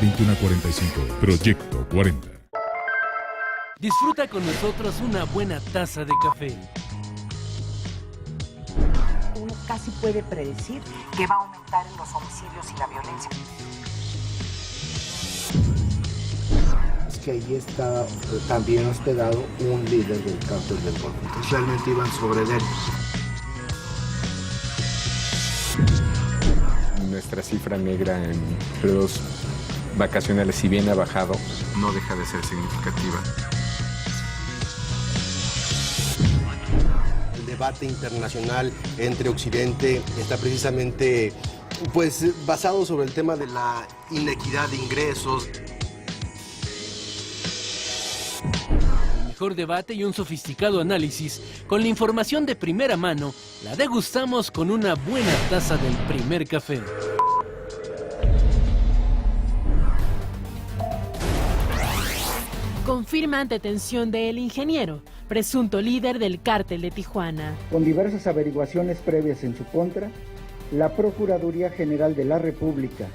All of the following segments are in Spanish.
2145. Proyecto 40. Disfruta con nosotros una buena taza de café. Uno casi puede predecir que va a aumentar en los homicidios y la violencia. Es que allí está también hospedado un líder del cártel del Golfo. Entonces realmente iban sobre él. Nuestra cifra negra en periodos vacacionales, si bien ha bajado, no deja de ser significativa. El debate internacional entre Occidente está precisamente basado sobre el tema de la inequidad de ingresos. El mejor debate y un sofisticado análisis con la información de primera mano la degustamos con una buena taza del primer café. Confirman detención del ingeniero, presunto líder del cártel de Tijuana. Con diversas averiguaciones previas en su contra, la Procuraduría General de la República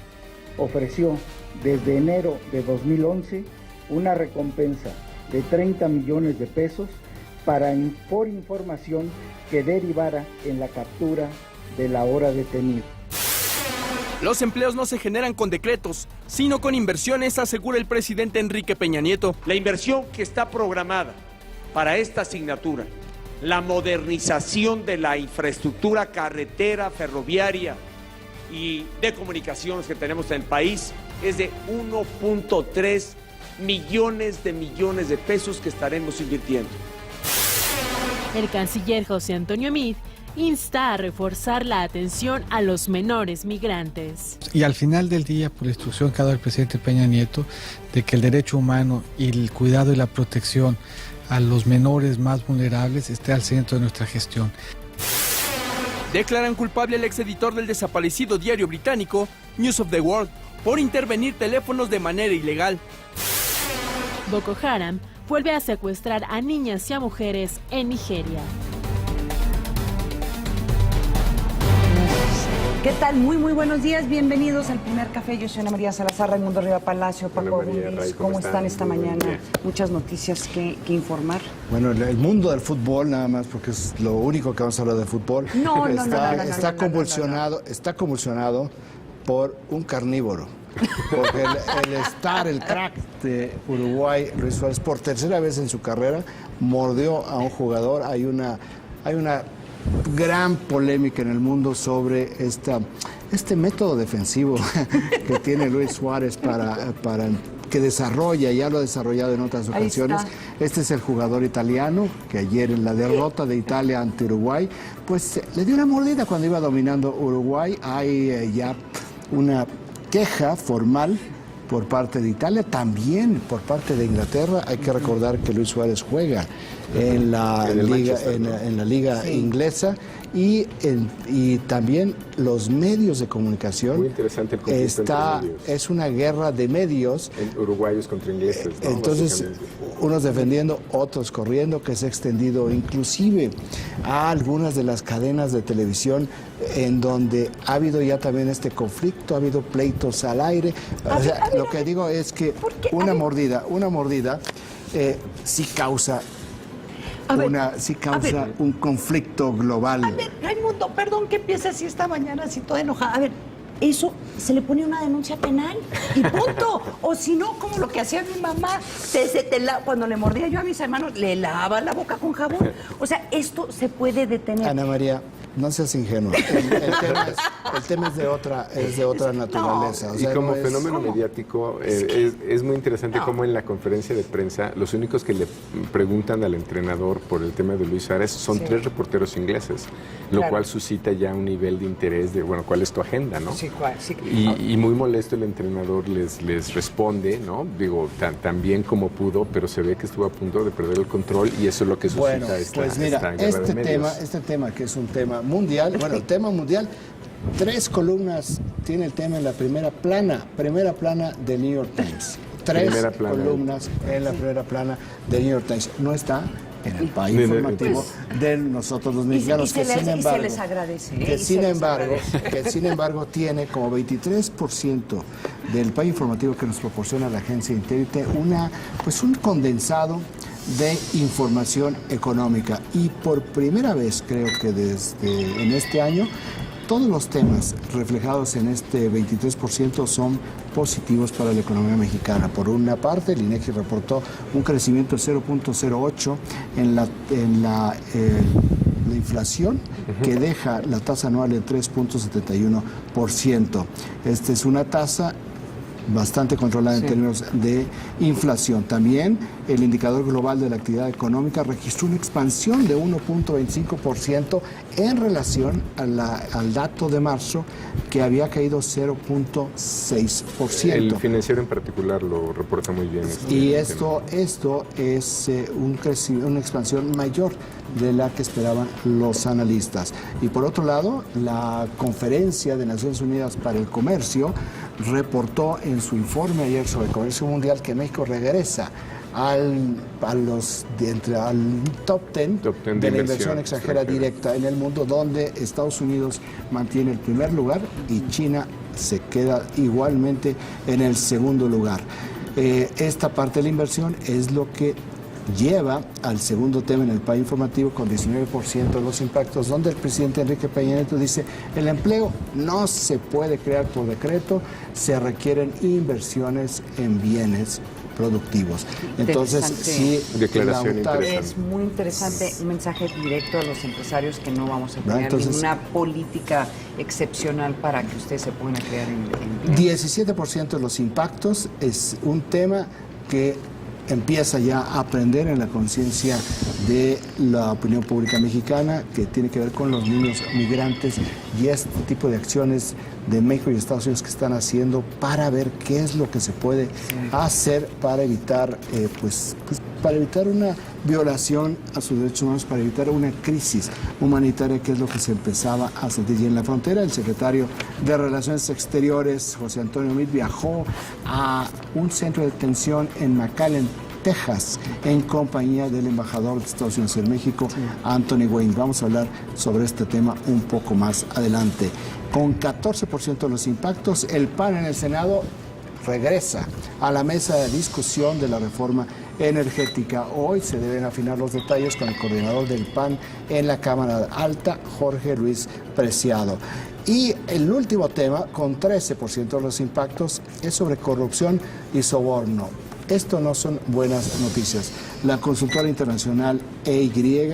ofreció desde enero de 2011 una recompensa de 30 millones de pesos por información que derivara en la captura del ahora detenido. Los empleos no se generan con decretos, sino con inversiones, asegura el presidente Enrique Peña Nieto. La inversión que está programada para esta asignatura, la modernización de la infraestructura carretera, ferroviaria y de comunicaciones que tenemos en el país, es de 1.3 millones de pesos que estaremos invirtiendo. El canciller José Antonio Meade insta a reforzar la atención a los menores migrantes. Y al final del día, por la instrucción que ha dado el presidente Peña Nieto, de que el derecho humano y el cuidado y la protección a los menores más vulnerables esté al centro de nuestra gestión. Declaran culpable al exeditor del desaparecido diario británico News of the World por intervenir teléfonos de manera ilegal. Boko Haram vuelve a secuestrar a niñas y a mujeres en Nigeria. ¿Qué tal? Muy buenos días. Bienvenidos al primer café. Yo soy Ana María Salazar, Raimundo Riva Palacio, Paco Abundis. ¿Cómo están esta mañana? Muchas noticias que informar. Bueno, el mundo del fútbol, nada más, porque es lo único que vamos a hablar de fútbol. Está convulsionado por un carnívoro. Porque el crack de Uruguay, Luis Suárez, por tercera vez en su carrera, mordió a un jugador. Hay una gran polémica en el mundo sobre este método defensivo que tiene Luis Suárez para que desarrolla, ya lo ha desarrollado en otras ocasiones. Este es el jugador italiano que ayer en la derrota de Italia ante Uruguay, pues le dio una mordida cuando iba dominando Uruguay. Hay ya una queja formal por parte de Italia, también por parte de Inglaterra. Hay que recordar que Luis Suárez juega en la liga inglesa y también los medios de comunicación. Muy interesante el conflicto entre medios. Es una guerra de medios. Uruguayos contra ingleses, ¿no? Entonces, unos defendiendo, otros corriendo, que se ha extendido inclusive a algunas de las cadenas de televisión en donde ha habido ya también este conflicto, ha habido pleitos al aire. Lo que digo es que una mordida sí causa un conflicto global. A ver, Raimundo, perdón que empiece así esta mañana, así toda enojada. A ver, eso se le pone una denuncia penal y punto. O si no, como lo que hacía mi mamá, cuando le mordía yo a mis hermanos, le lavaba la boca con jabón. O sea, esto se puede detener. Ana María, no seas ingenua. El tema es de otra naturaleza. O sea, y como fenómeno mediático, es muy interesante cómo en la conferencia de prensa los únicos que le preguntan al entrenador por el tema de Luis Suárez son 3 reporteros ingleses, lo cual suscita ya un nivel de interés de, bueno, ¿cuál es tu agenda, no? Sí, Y muy molesto el entrenador les responde, ¿no? Digo, tan bien como pudo, pero se ve que estuvo a punto de perder el control y eso es lo que suscita esta guerra de medios. Este tema que es un tema mundial, el tema mundial, 3 columnas tiene el tema en la primera plana del New York Times. 3 columnas en la primera plana del New York Times. No está en el país informativo de nosotros los mexicanos, se les agradece. Que sin embargo tiene como 23% del país informativo que nos proporciona la agencia Intelite un condensado de información económica. Y por primera vez, creo que en este año, todos los temas reflejados en este 23% son positivos para la economía mexicana. Por una parte, el INEGI reportó un crecimiento de 0.08 en la inflación, que deja la tasa anual en 3.71%. Esta es una tasa bastante controlada en términos de inflación. También el indicador global de la actividad económica registró una expansión de 1.25% en relación al dato de marzo, que había caído 0.6%. El financiero en particular lo reporta muy bien. Y esto es una expansión mayor de la que esperaban los analistas. Y por otro lado, la Conferencia de Naciones Unidas para el Comercio reportó en su informe ayer sobre el comercio mundial que México regresa al top 10 de la inversión extranjera directa en el mundo, donde Estados Unidos mantiene el primer lugar y China se queda igualmente en el segundo lugar. Esta parte de la inversión es lo que lleva al segundo tema en el país informativo, con 19% de los impactos, donde el presidente Enrique Peña Nieto dice: el empleo no se puede crear por decreto, se requieren inversiones en bienes productivos. Entonces, sí, declaración es muy interesante, un mensaje directo a los empresarios que no vamos a tener ninguna política excepcional para que ustedes se puedan crear en 17% de los impactos es un tema que empieza ya a aprender en la conciencia de la opinión pública mexicana, que tiene que ver con los niños migrantes y este tipo de acciones de México y Estados Unidos que están haciendo para ver qué es lo que se puede hacer para evitar para evitar una violación a sus derechos humanos, para evitar una crisis humanitaria, que es lo que se empezaba a sentir. Y en la frontera, el secretario de Relaciones Exteriores, José Antonio Meade, viajó a un centro de detención en McAllen, Texas, en compañía del embajador de Estados Unidos en México, Anthony Wayne. Vamos a hablar sobre este tema un poco más adelante. Con 14% de los impactos, el PAN en el Senado regresa a la mesa de discusión de la reforma energética. Hoy se deben afinar los detalles con el coordinador del PAN en la Cámara Alta, Jorge Luis Preciado. Y el último tema, con 13% de los impactos, es sobre corrupción y soborno. Esto no son buenas noticias. La consultora internacional EY,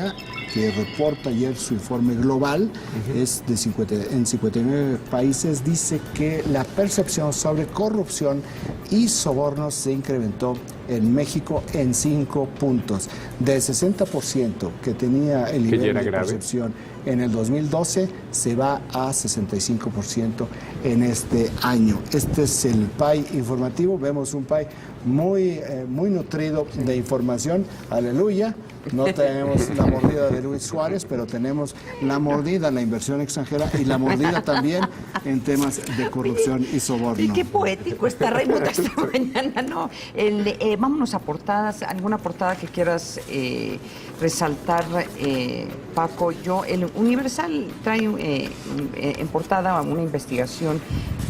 que reporta ayer su informe global, es de 59 países, dice que la percepción sobre corrupción y sobornos se incrementó en México en 5 puntos. Del 60% que tenía el nivel de percepción en el 2012, se va a 65% en este año. Este es el PAI informativo. Vemos un PAI muy nutrido de información. Aleluya. No tenemos la mordida de Luis Suárez, pero tenemos la mordida en la inversión extranjera y la mordida también en temas de corrupción y soborno. Y qué poético está Raimundo esta mañana, ¿no? Vámonos a portadas, alguna portada que quieras resaltar, Paco. El Universal trae en portada una investigación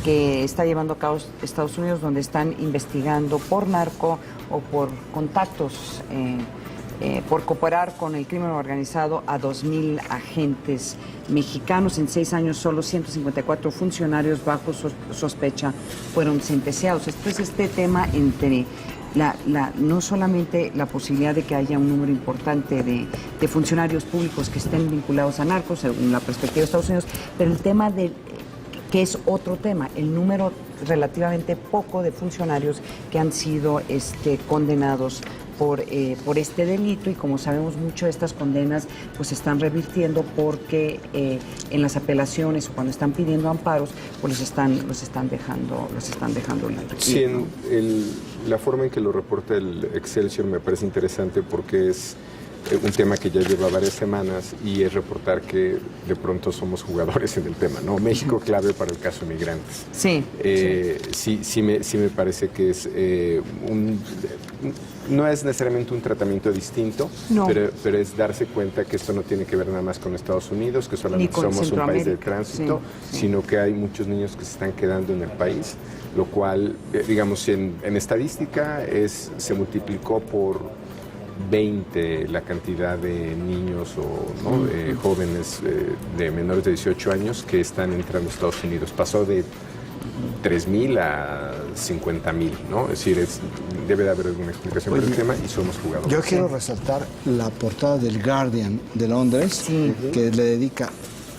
que está llevando a cabo Estados Unidos, donde están investigando por narco o por contactos por cooperar con el crimen organizado a 2,000 agentes mexicanos. En 6 años, solo 154 funcionarios bajo sospecha fueron sentenciados. Entonces, este tema entre no solamente la posibilidad de que haya un número importante de funcionarios públicos que estén vinculados a narcos, según la perspectiva de Estados Unidos, pero el tema que es otro tema, el número relativamente poco de funcionarios que han sido condenados por este delito, y como sabemos, mucho de estas condenas pues se están revirtiendo porque en las apelaciones o cuando están pidiendo amparos pues los están dejando libres. Sí, la forma en que lo reporta el Excelsior me parece interesante, porque es un tema que ya lleva varias semanas, y es reportar que de pronto somos jugadores en el tema, ¿no? México clave para el caso de migrantes. Sí. Sí me parece que es no es necesariamente un tratamiento distinto, No. pero es darse cuenta que esto no tiene que ver nada más con Estados Unidos, que solamente con somos un país de Centroamérica. tránsito, Sí. sino que hay muchos niños que se están quedando en el país, lo cual, digamos, en estadística se multiplicó por 20 la cantidad de niños o jóvenes de menores de 18 años que están entrando a Estados Unidos. Pasó de 3,000 a 50,000, ¿no? Es decir, debe de haber alguna explicación por el tema y somos jugadores. Yo quiero resaltar la portada del Guardian de Londres, que le dedica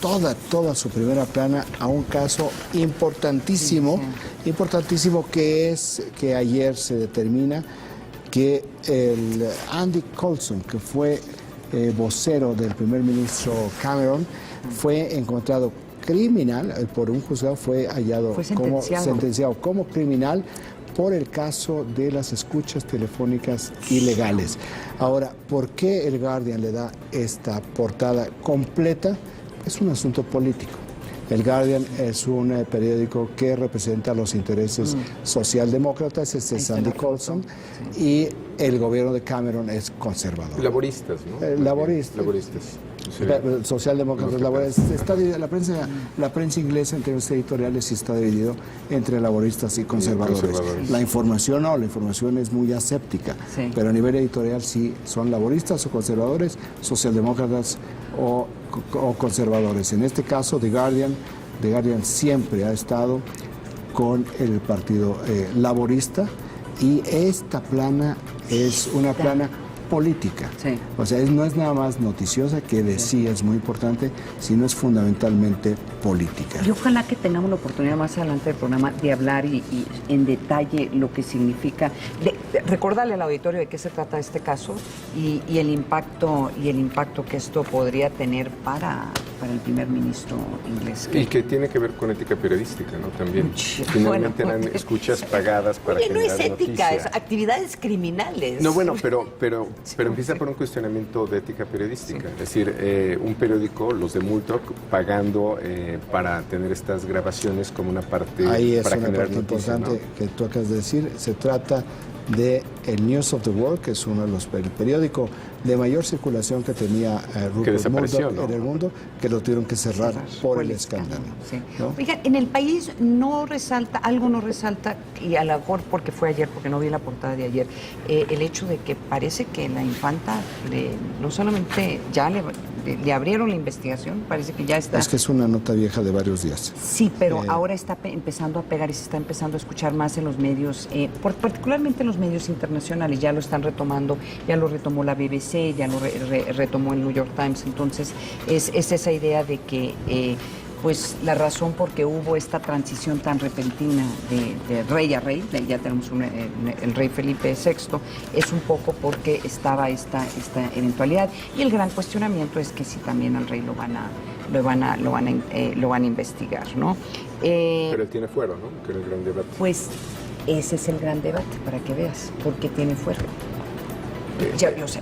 toda su primera plana a un caso importantísimo, importantísimo, que es que ayer se determina que el Andy Coulson, que fue vocero del primer ministro Cameron, fue encontrado criminal por un juzgado, fue hallado como sentenciado como criminal por el caso de las escuchas telefónicas ilegales. Ahora, ¿por qué el Guardian le da esta portada completa? Es un asunto político. El Guardian es un periódico que representa los intereses socialdemócratas, este es Andy Coulson, y el gobierno de Cameron es conservador. Laboristas, ¿no? Laboristas. Sí. Socialdemócratas, laboristas. La prensa inglesa en términos editoriales sí está dividido entre laboristas y conservadores. La información no, la información es muy aséptica, pero a nivel editorial sí son laboristas o conservadores, socialdemócratas o conservadores. En este caso, The Guardian siempre ha estado con el partido laborista, y esta plana es una plana política. O sea, no es nada más noticiosa, que sí es muy importante, sino es fundamentalmente política. Y ojalá que tengamos la oportunidad más adelante del programa de hablar y en detalle lo que significa, recordarle al auditorio de qué se trata este caso y el impacto que esto podría tener para el primer ministro inglés. Y que tiene que ver con ética periodística, ¿no? También. Finalmente eran escuchas pagadas para generar no es ética, noticia. es actividades criminales. No, bueno, pero empieza por un cuestionamiento de ética periodística. Es decir, un periódico, los de Multok, pagando para tener estas grabaciones como una parte ahí es para una generar parte noticia, importante, ¿no? que tú acabas de decir. Se trata de el News of the World, que es uno de los periódicos de mayor circulación que tenía Rupert Murdoch, ¿no?, en el mundo, que lo tuvieron que cerrar por el escándalo. ¿No? Oigan, en el país algo no resalta, y a lo mejor porque fue ayer, porque no vi la portada de ayer, el hecho de que parece que la infanta no solamente ya le abrieron la investigación, parece que ya está. Es que es una nota vieja de varios días. Sí, pero ahora está empezando a pegar y se está empezando a escuchar más en los medios, particularmente en los medios internacionales. Ya lo están retomando, ya lo retomó la BBC, ya lo retomó el New York Times. Entonces es esa idea de que pues la razón por qué hubo esta transición tan repentina de rey a rey, ya tenemos el rey Felipe VI, es un poco porque estaba esta eventualidad, y el gran cuestionamiento es que si también al rey lo van a investigar, ¿no? Pero él tiene fuero, ¿no? Que era el gran debate. Pues ese es el gran debate, para que veas, por qué tiene fuero. Yo sé,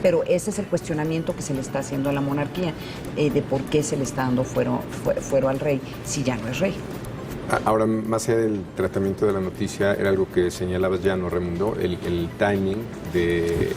pero ese es el cuestionamiento que se le está haciendo a la monarquía, de por qué se le está dando fuero al rey si ya no es rey. Ahora, más allá del tratamiento de la noticia, era algo que señalabas ya, ¿no, Raimundo? El timing de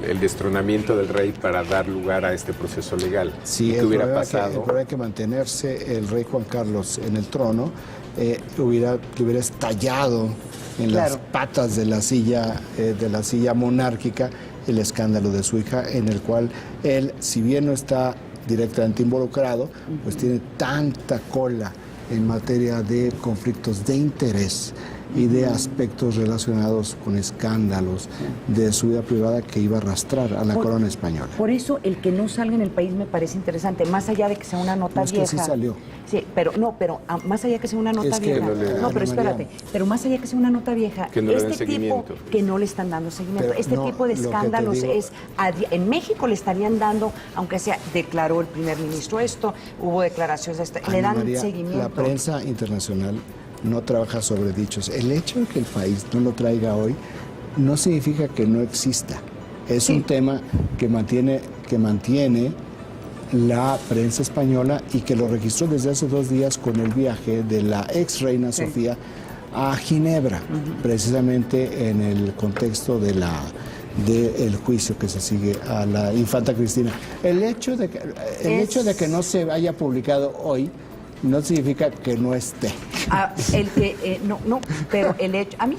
el destronamiento del rey para dar lugar a este proceso legal. Sí, ¿Qué hubiera pasado? El problema que mantenerse el rey Juan Carlos en el trono le hubiera estallado en las patas de la silla monárquica el escándalo de su hija, en el cual él, si bien no está directamente involucrado, pues tiene tanta cola en materia de conflictos de interés y de aspectos relacionados con escándalos de su vida privada que iba a arrastrar a la corona española. Por eso el que no salga en el país me parece interesante, más allá de que sea una nota vieja. Es que sí salió. Sí, pero más allá de que sea una nota vieja. Pero espérate, pero más allá de que sea una nota vieja, que no este tipo que no le están dando seguimiento. Pero tipo de escándalos en México le estarían dando, aunque sea, declaró el primer ministro esto, hubo declaraciones, le dan seguimiento. La prensa internacional no trabaja sobre dichos. El hecho de que el país no lo traiga hoy no significa que no exista. Es un tema que mantiene la prensa española y que lo registró desde hace 2 días con el viaje de la ex reina Sofía a Ginebra, precisamente en el contexto del juicio que se sigue a la infanta Cristina. El hecho de que no se haya publicado hoy no significa que no esté. Pero el hecho, a mí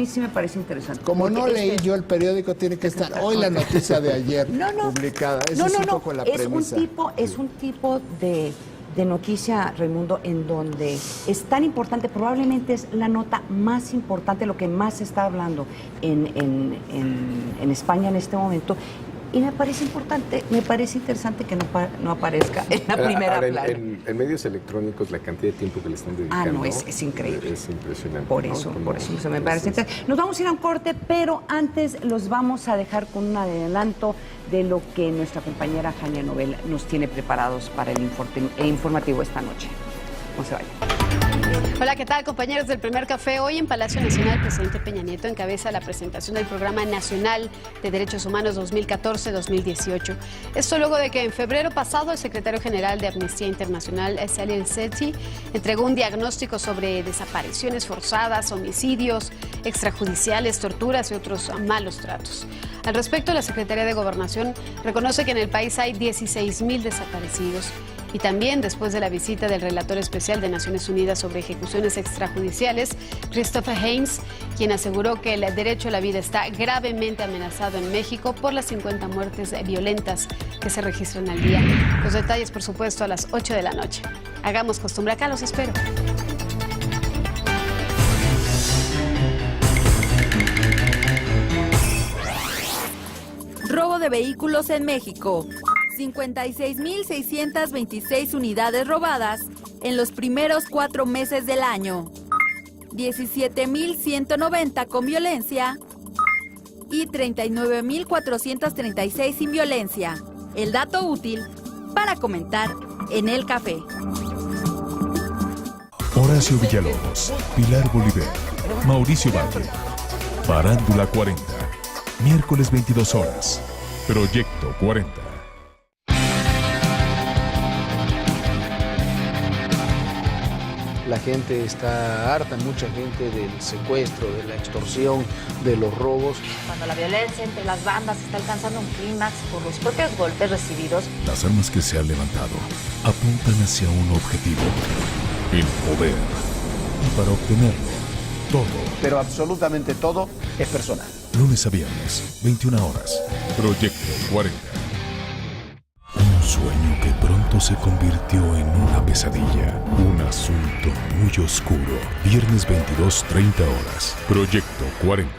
sí me parece interesante. Como no leí yo el periódico, tiene que estar hoy la noticia de ayer publicada. Esa es un poco la premisa. Es un tipo de noticia, Raimundo, en donde es tan importante, probablemente es la nota más importante, lo que más se está hablando en España en este momento. Y me parece interesante que no aparezca en la primera plana. En medios electrónicos la cantidad de tiempo que le están dedicando es increíble. Es impresionante. Por eso me parece interesante. Nos vamos a ir a un corte, pero antes los vamos a dejar con un adelanto de lo que nuestra compañera Jania Novel nos tiene preparados para el informativo esta noche. No se vayan. Hola, ¿qué tal, compañeros del Primer Café? Hoy en Palacio Nacional, el presidente Peña Nieto encabeza la presentación del Programa Nacional de Derechos Humanos 2014-2018. Esto luego de que en febrero pasado el secretario general de Amnistía Internacional, Salih El-Sethi, entregó un diagnóstico sobre desapariciones forzadas, homicidios extrajudiciales, torturas y otros malos tratos. Al respecto, la Secretaría de Gobernación reconoce que en el país hay 16,000 desaparecidos. Y también, después de la visita del relator especial de Naciones Unidas sobre ejecuciones extrajudiciales, Christopher Haynes, quien aseguró que el derecho a la vida está gravemente amenazado en México por las 50 muertes violentas que se registran al día. Los detalles, por supuesto, a las 8 de la noche. Hagamos costumbre acá, los espero. Robo de vehículos en México. 56,626 unidades robadas en los primeros 4 meses del año. 17,190 con violencia y 39,436 sin violencia. El dato útil para comentar en el café. Horacio Villalobos, Pilar Bolívar, Mauricio Valle. Farándula 40. Miércoles 22 horas. Proyecto 40. La gente está harta, mucha gente, del secuestro, de la extorsión, de los robos. Cuando la violencia entre las bandas está alcanzando un clímax por los propios golpes recibidos. Las armas que se han levantado apuntan hacia un objetivo: el poder. Y para obtenerlo, todo. Pero absolutamente todo es personal. Lunes a viernes, 21 horas. Proyecto 40. Un sueño que pronto se convirtió en una pesadilla. Un asunto muy oscuro. Viernes 22, 30 horas. Proyecto 40.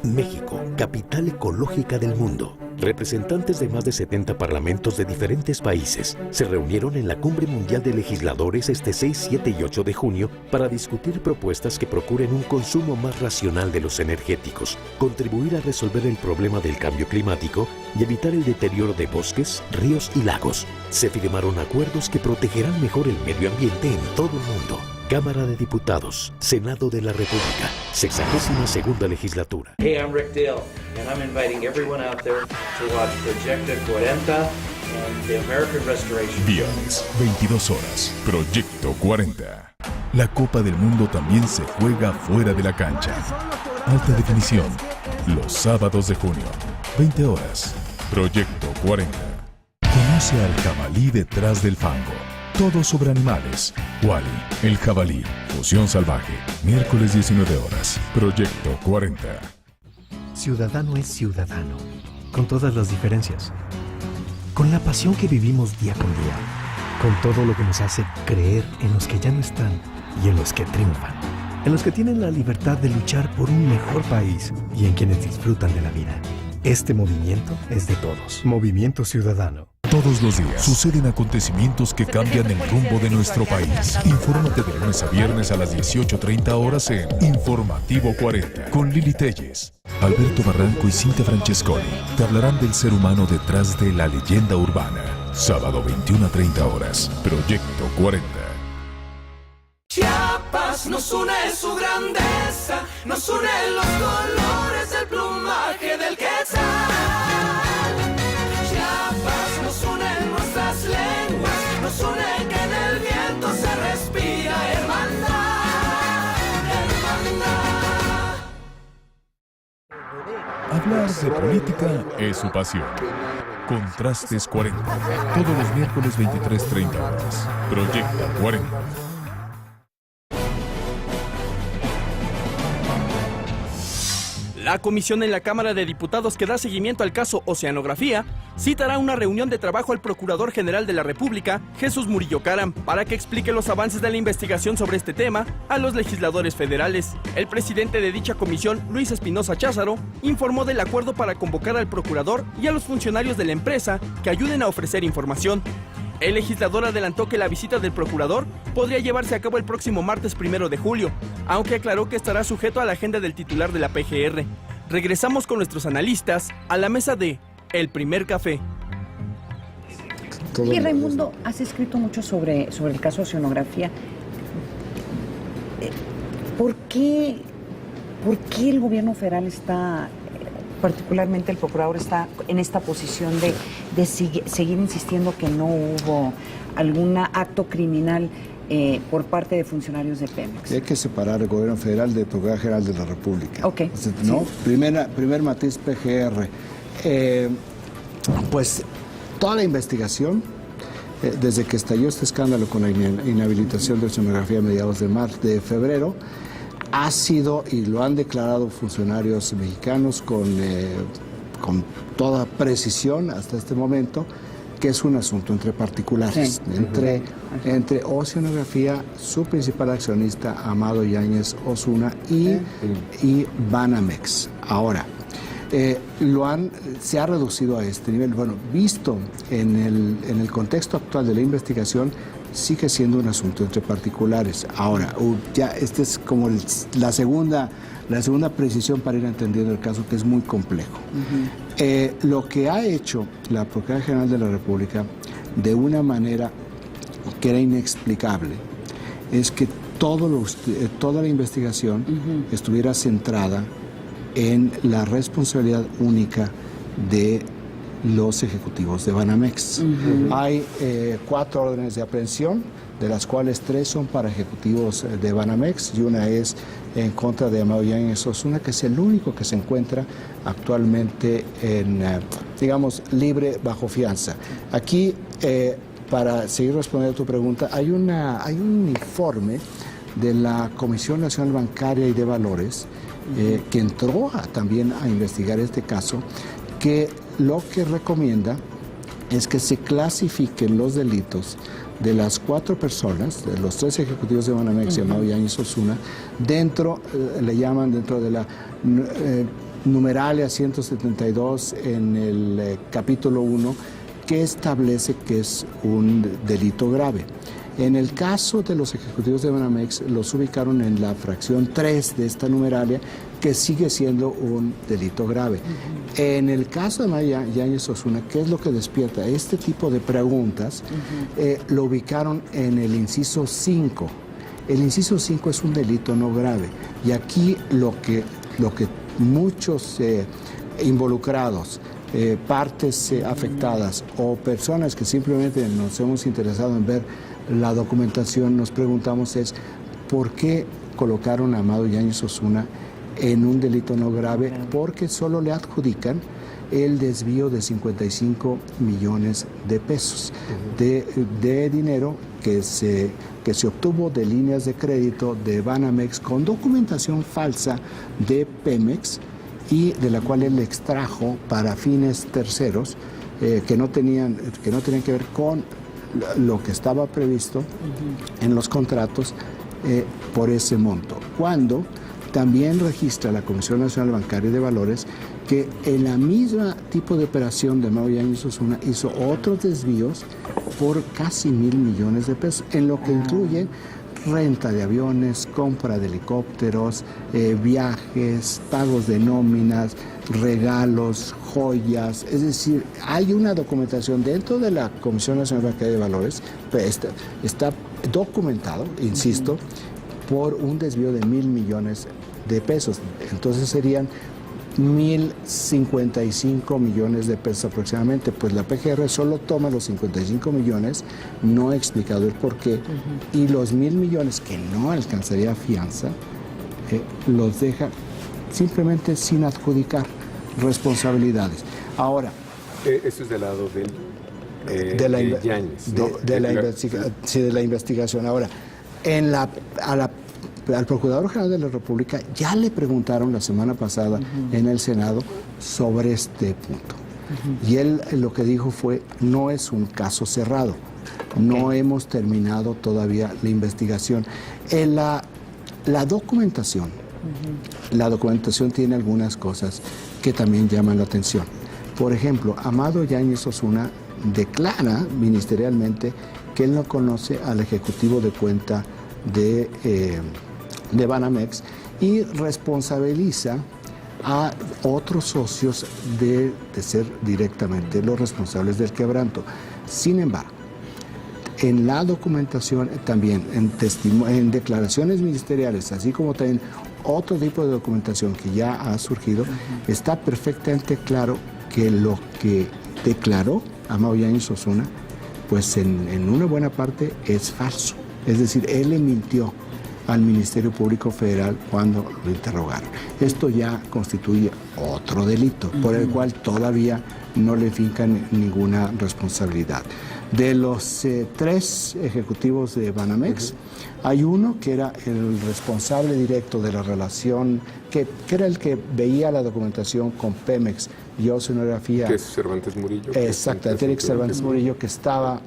México, capital ecológica del mundo. Representantes de más de 70 parlamentos de diferentes países se reunieron en la Cumbre Mundial de Legisladores este 6, 7 y 8 de junio para discutir propuestas que procuren un consumo más racional de los energéticos, contribuir a resolver el problema del cambio climático y evitar el deterioro de bosques, ríos y lagos. Se firmaron acuerdos que protegerán mejor el medio ambiente en todo el mundo. Cámara de Diputados, Senado de la República, 62ª legislatura. Hey, I'm Rick Dale, and I'm inviting everyone out there to watch Proyecto 40 and the American Restoration. Viernes, 22 horas. Proyecto 40. La Copa del Mundo también se juega fuera de la cancha. Alta definición. Los sábados de junio, 20 horas. Proyecto 40. Conoce al jabalí detrás del fango. Todo sobre animales. Wally, el jabalí. Fusión salvaje. Miércoles 19 horas. Proyecto 40. Ciudadano es ciudadano, con todas las diferencias. Con la pasión que vivimos día con día. Con todo lo que nos hace creer en los que ya no están y en los que triunfan. En los que tienen la libertad de luchar por un mejor país y en quienes disfrutan de la vida. Este movimiento es de todos. Movimiento Ciudadano. Todos los días suceden acontecimientos que cambian el rumbo de nuestro país. Infórmate de lunes a viernes a las 18:30 horas en Informativo 40 con Lili Telles. Alberto Barranco y Cintia Francesconi te hablarán del ser humano detrás de la leyenda urbana. Sábado 21:30 horas. Proyecto 40. Chiapas nos une su grandeza, nos une los colores del plumaje del quetzal. Chiapas nos une nuestras lenguas, nos une que en el viento se respira hermandad. Hablar de política es su pasión. Contrastes 40. Todos los miércoles 23:30 horas. Proyecto 40. La comisión en la Cámara de Diputados que da seguimiento al caso Oceanografía citará una reunión de trabajo al Procurador General de la República, Jesús Murillo Caram, para que explique los avances de la investigación sobre este tema a los legisladores federales. El presidente de dicha comisión, Luis Espinosa Cházaro, informó del acuerdo para convocar al procurador y a los funcionarios de la empresa que ayuden a ofrecer información. El legislador adelantó que la visita del procurador podría llevarse a cabo el próximo martes 1 de julio, aunque aclaró que estará sujeto a la agenda del titular de la PGR. Regresamos con nuestros analistas a la mesa de El Primer Café. Y Raimundo, has escrito mucho sobre el caso Oceanografía. ¿Por qué el gobierno federal está, particularmente el procurador, está en esta posición de seguir insistiendo que no hubo algún acto criminal por parte de funcionarios de Pemex? Hay que separar el gobierno federal del Procurador General de la República. Ok. ¿No? Sí. Primer matiz, PGR. Pues toda la investigación, desde que estalló este escándalo con la inhabilitación de Oceanografía a mediados de febrero, ha sido, y lo han declarado funcionarios mexicanos con toda precisión hasta este momento, que es un asunto entre particulares, sí. entre Oceanografía, su principal accionista, Amado Yáñez Osuna, y Banamex. Ahora, se ha reducido a este nivel. Bueno, visto en el contexto actual de la investigación, sigue siendo un asunto entre particulares. Ahora, ya este es como la segunda precisión para ir entendiendo el caso, que es muy complejo. Lo que ha hecho la Procuraduría General de la República, de una manera que era inexplicable, es que toda la investigación estuviera centrada en la responsabilidad única de los ejecutivos de Banamex. Hay 4 órdenes de aprehensión, de las cuales 3 son para ejecutivos de Banamex y una es en contra de Amado Yáñez Osuna, que es el único que se encuentra actualmente digamos, libre bajo fianza. Aquí, para seguir respondiendo a tu pregunta, hay un informe de la Comisión Nacional Bancaria y de Valores que entró también a investigar este caso, que lo que recomienda es que se clasifiquen los delitos de las 4 personas, de los 3 ejecutivos de Banamex, Amado Yáñez Osuna, le llaman dentro de la numeralia 172 en el capítulo 1, que establece que es un delito grave. En el caso de los ejecutivos de Banamex, los ubicaron en la fracción 3 de esta numeralia, que sigue siendo un delito grave. En el caso de Amado Yáñez Osuna, ¿qué es lo que despierta este tipo de preguntas? Lo ubicaron en el inciso 5. El inciso 5 es un delito no grave. Y aquí lo que muchos involucrados, partes afectadas o personas que simplemente nos hemos interesado en ver la documentación, nos preguntamos es ¿por qué colocaron a Amado Yáñez Osuna en un delito no grave? Porque solo le adjudican el desvío de 55 millones de pesos de dinero que se obtuvo de líneas de crédito de Banamex con documentación falsa de Pemex y de la cual él extrajo para fines terceros que no tenían que ver con lo que estaba previsto en los contratos por ese monto. Cuando también registra la Comisión Nacional Bancaria y de Valores que en la misma tipo de operación de Amado Yáñez Osuna hizo otros desvíos por casi 1,000 millones de pesos, en lo que incluye renta de aviones, compra de helicópteros, viajes, pagos de nóminas, regalos, joyas. Es decir, hay una documentación dentro de la Comisión Nacional Bancaria de Valores, está documentado, insisto, por un desvío de 1,000 millones de pesos. Entonces serían 1,055 millones de pesos aproximadamente. Pues la PGR solo toma los 55 millones, no ha explicado el por qué, y los 1,000 millones que no alcanzaría fianza, los deja simplemente sin adjudicar. responsabilidades. Ahora... Esto es del lado de Yáñez, ¿no? de la investigación. Ahora, al Procurador General de la República ya le preguntaron la semana pasada en el Senado sobre este punto. Y él lo que dijo fue, no es un caso cerrado, no hemos terminado todavía la investigación. La documentación, la documentación tiene algunas cosas que también llaman la atención. Por ejemplo, Amado Yáñez Osuna declara ministerialmente que él no conoce al ejecutivo de cuenta de Banamex y responsabiliza a otros socios de ser directamente los responsables del quebranto. Sin embargo, en la documentación también, en declaraciones ministeriales, así como también otro tipo de documentación que ya ha surgido, está perfectamente claro que lo que declaró Amado Yáñez Osuna, pues en una buena parte es falso. Es decir, él le mintió al Ministerio Público Federal cuando lo interrogaron. Esto ya constituye otro delito, por el cual todavía no le fincan ninguna responsabilidad. De los 3 ejecutivos de Banamex, hay uno que era el responsable directo de la relación, que era el que veía la documentación con Pemex y Oceanografía. Que es Cervantes Murillo. Exactamente, Félix Cervantes Murillo, que estaba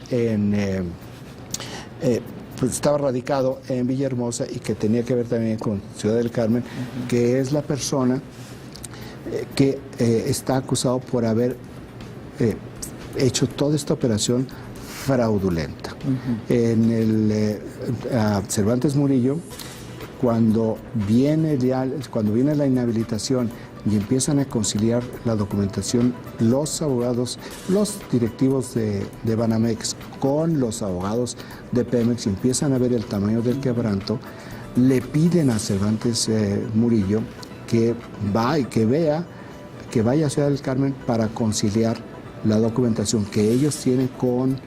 estaba radicado en Villahermosa y que tenía que ver también con Ciudad del Carmen, que es la persona que está acusado por haber hecho toda esta operación fraudulenta. En Cervantes Murillo, cuando viene la inhabilitación y empiezan a conciliar la documentación, los abogados, los directivos de Banamex con los abogados de Pemex empiezan a ver el tamaño del quebranto, le piden a Cervantes Murillo que vaya a Ciudad del Carmen para conciliar la documentación que ellos tienen con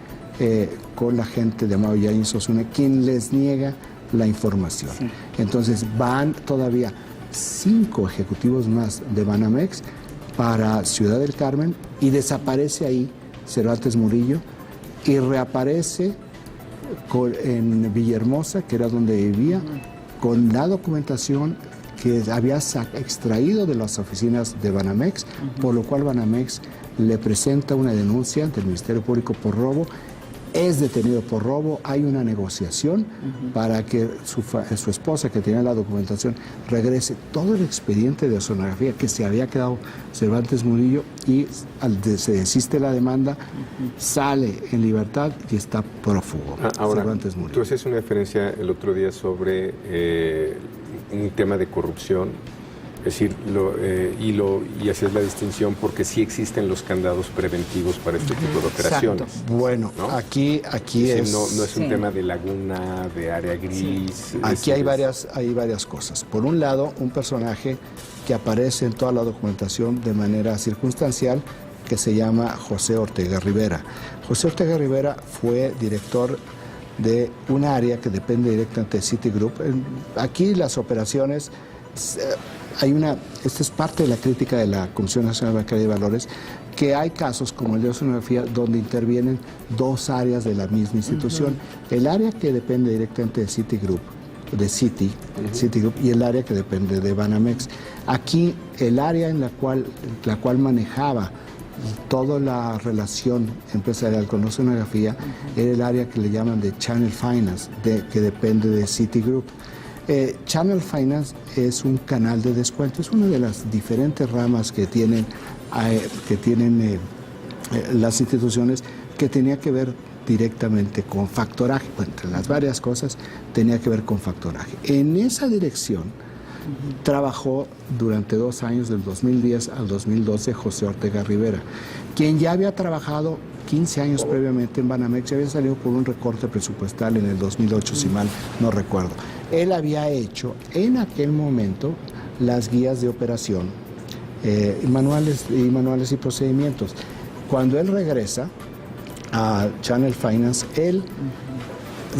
la gente de Amado Yáñez Osuna, quien les niega la información. Sí. Entonces van todavía 5 ejecutivos más de Banamex para Ciudad del Carmen y desaparece ahí Cervantes Murillo y reaparece en Villahermosa, que era donde vivía, con la documentación que había extraído de las oficinas de Banamex, por lo cual Banamex le presenta una denuncia ante el Ministerio Público por robo. Es detenido por robo, hay una negociación para que su esposa, que tenía la documentación, regrese todo el expediente de oceanografía que se había quedado Cervantes Murillo, y se desiste la demanda, sale en libertad y está prófugo. Ahora, Cervantes Murillo. Tú haces una referencia el otro día sobre un tema de corrupción. Es decir, y haces la distinción porque sí existen los candados preventivos para este tipo de operaciones. Exacto. Bueno, ¿no? aquí es... No es un tema de laguna, de área gris. Sí. Aquí hay varias cosas. Por un lado, un personaje que aparece en toda la documentación de manera circunstancial, que se llama José Ortega Rivera. José Ortega Rivera fue director de un área que depende directamente de Citigroup. Aquí las operaciones... Esta es parte de la crítica de la Comisión Nacional Bancaria de Valores, que hay casos como el de Oceanografía donde intervienen 2 áreas de la misma institución. El área que depende directamente de Citigroup, Citigroup, y el área que depende de Banamex. Aquí el área en la cual manejaba toda la relación empresarial con Oceanografía era el área que le llaman de Channel Finance, que depende de Citigroup. Channel Finance es un canal de descuento, es una de las diferentes ramas que tienen las instituciones, que tenía que ver directamente con factoraje. Bueno, entre las varias cosas tenía que ver con factoraje. En esa dirección trabajó durante 2 años, del 2010 al 2012, José Ortega Rivera, quien ya había trabajado 15 años previamente en Banamex, ya había salido por un recorte presupuestal en el 2008, si mal no recuerdo. Él había hecho en aquel momento las guías de operación, manuales y procedimientos. Cuando él regresa a Channel Finance, él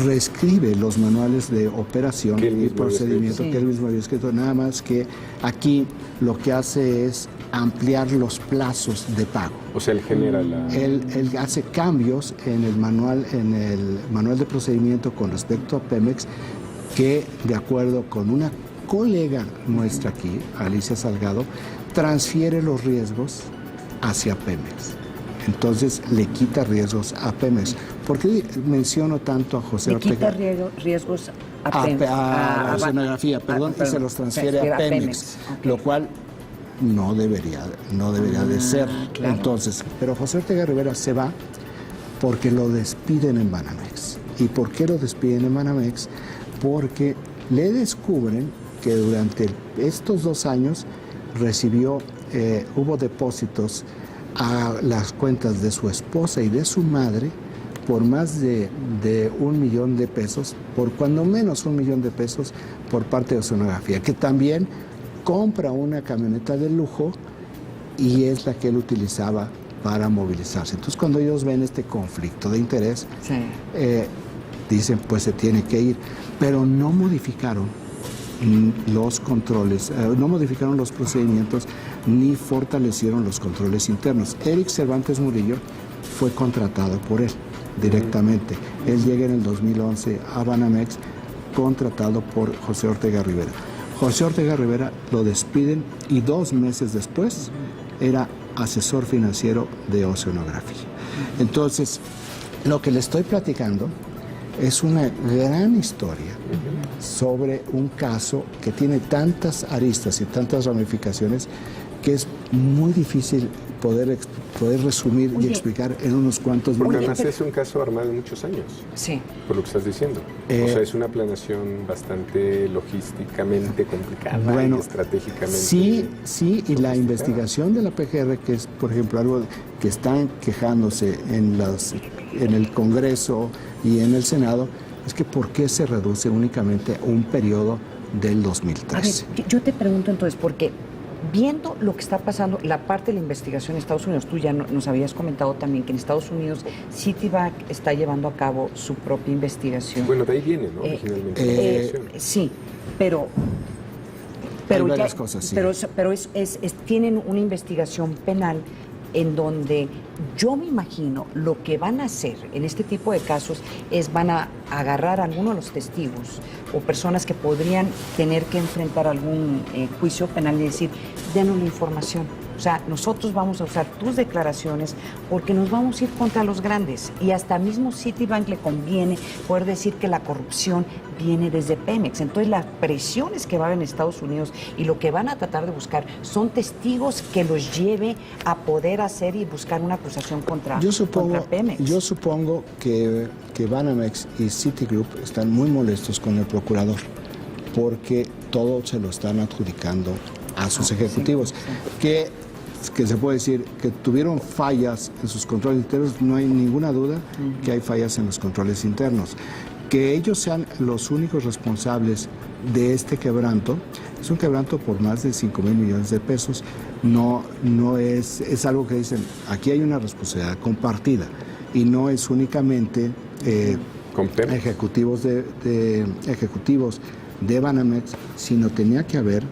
reescribe los manuales de operación y procedimiento que él mismo había escrito, nada más que aquí lo que hace es ampliar los plazos de pago. O sea, él genera la... Él hace cambios en el manual de procedimiento con respecto a Pemex, que de acuerdo con una colega nuestra aquí, Alicia Salgado, transfiere los riesgos hacia Pemex. Entonces le quita riesgos a Pemex. ¿Por qué menciono tanto a José Ortega? Le quita riesgos a Pemex. A Oceanografía, y se los transfiere a Pemex. Okay. Lo cual no debería de ser. Claro. Entonces, pero José Ortega Rivera se va porque lo despiden en Banamex. ¿Y por qué lo despiden en Banamex? Porque le descubren que durante estos 2 años hubo depósitos a las cuentas de su esposa y de su madre por más de $1 millón, por cuando menos $1 millón por parte de Oceanografía, que también compra una camioneta de lujo y es la que él utilizaba para movilizarse. Entonces, cuando ellos ven este conflicto de interés, dicen, pues se tiene que ir, pero no modificaron los controles, no modificaron los procedimientos ni fortalecieron los controles internos. Eric Cervantes Murillo fue contratado por él directamente. Él llega en el 2011 a Banamex, contratado por José Ortega Rivera. José Ortega Rivera lo despiden y 2 meses después era asesor financiero de Oceanografía. Entonces, lo que le estoy platicando es una gran historia sobre un caso que tiene tantas aristas y tantas ramificaciones que es muy difícil poder resumir y explicar en unos cuantos minutos. Porque además es un caso armado de muchos años. Sí. Por lo que estás diciendo. O sea, es una planeación bastante logísticamente complicada y estratégicamente. Sí, y la investigación de la PGR, que es, por ejemplo, algo que están quejándose en el Congreso y en el Senado, es que ¿por qué se reduce únicamente a un periodo del 2013? A ver, yo te pregunto entonces, porque viendo lo que está pasando, la parte de la investigación en Estados Unidos, tú ya nos habías comentado también que en Estados Unidos Citibank está llevando a cabo su propia investigación. Bueno, de ahí viene, ¿no? Originalmente. Sí, pero hay varias cosas, sí. Pero tienen una investigación penal en donde yo me imagino lo que van a hacer en este tipo de casos es van a agarrar a alguno de los testigos o personas que podrían tener que enfrentar algún juicio penal y decir, denos la información. O sea, nosotros vamos a usar tus declaraciones porque nos vamos a ir contra los grandes. Y hasta mismo Citibank le conviene poder decir que la corrupción viene desde Pemex. Entonces, las presiones que va a haber en Estados Unidos y lo que van a tratar de buscar son testigos que los lleve a poder hacer y buscar una acusación contra Pemex. Yo supongo que Banamex y Citigroup están muy molestos con el procurador porque todo se lo están adjudicando a sus ejecutivos. Que se puede decir que tuvieron fallas en sus controles internos, no hay ninguna duda que hay fallas en los controles internos. Que ellos sean los únicos responsables de este quebranto, es un quebranto por más de 5,000 millones de pesos, no es algo que dicen, aquí hay una responsabilidad compartida y no es únicamente ejecutivos de Banamex, sino tenía que haber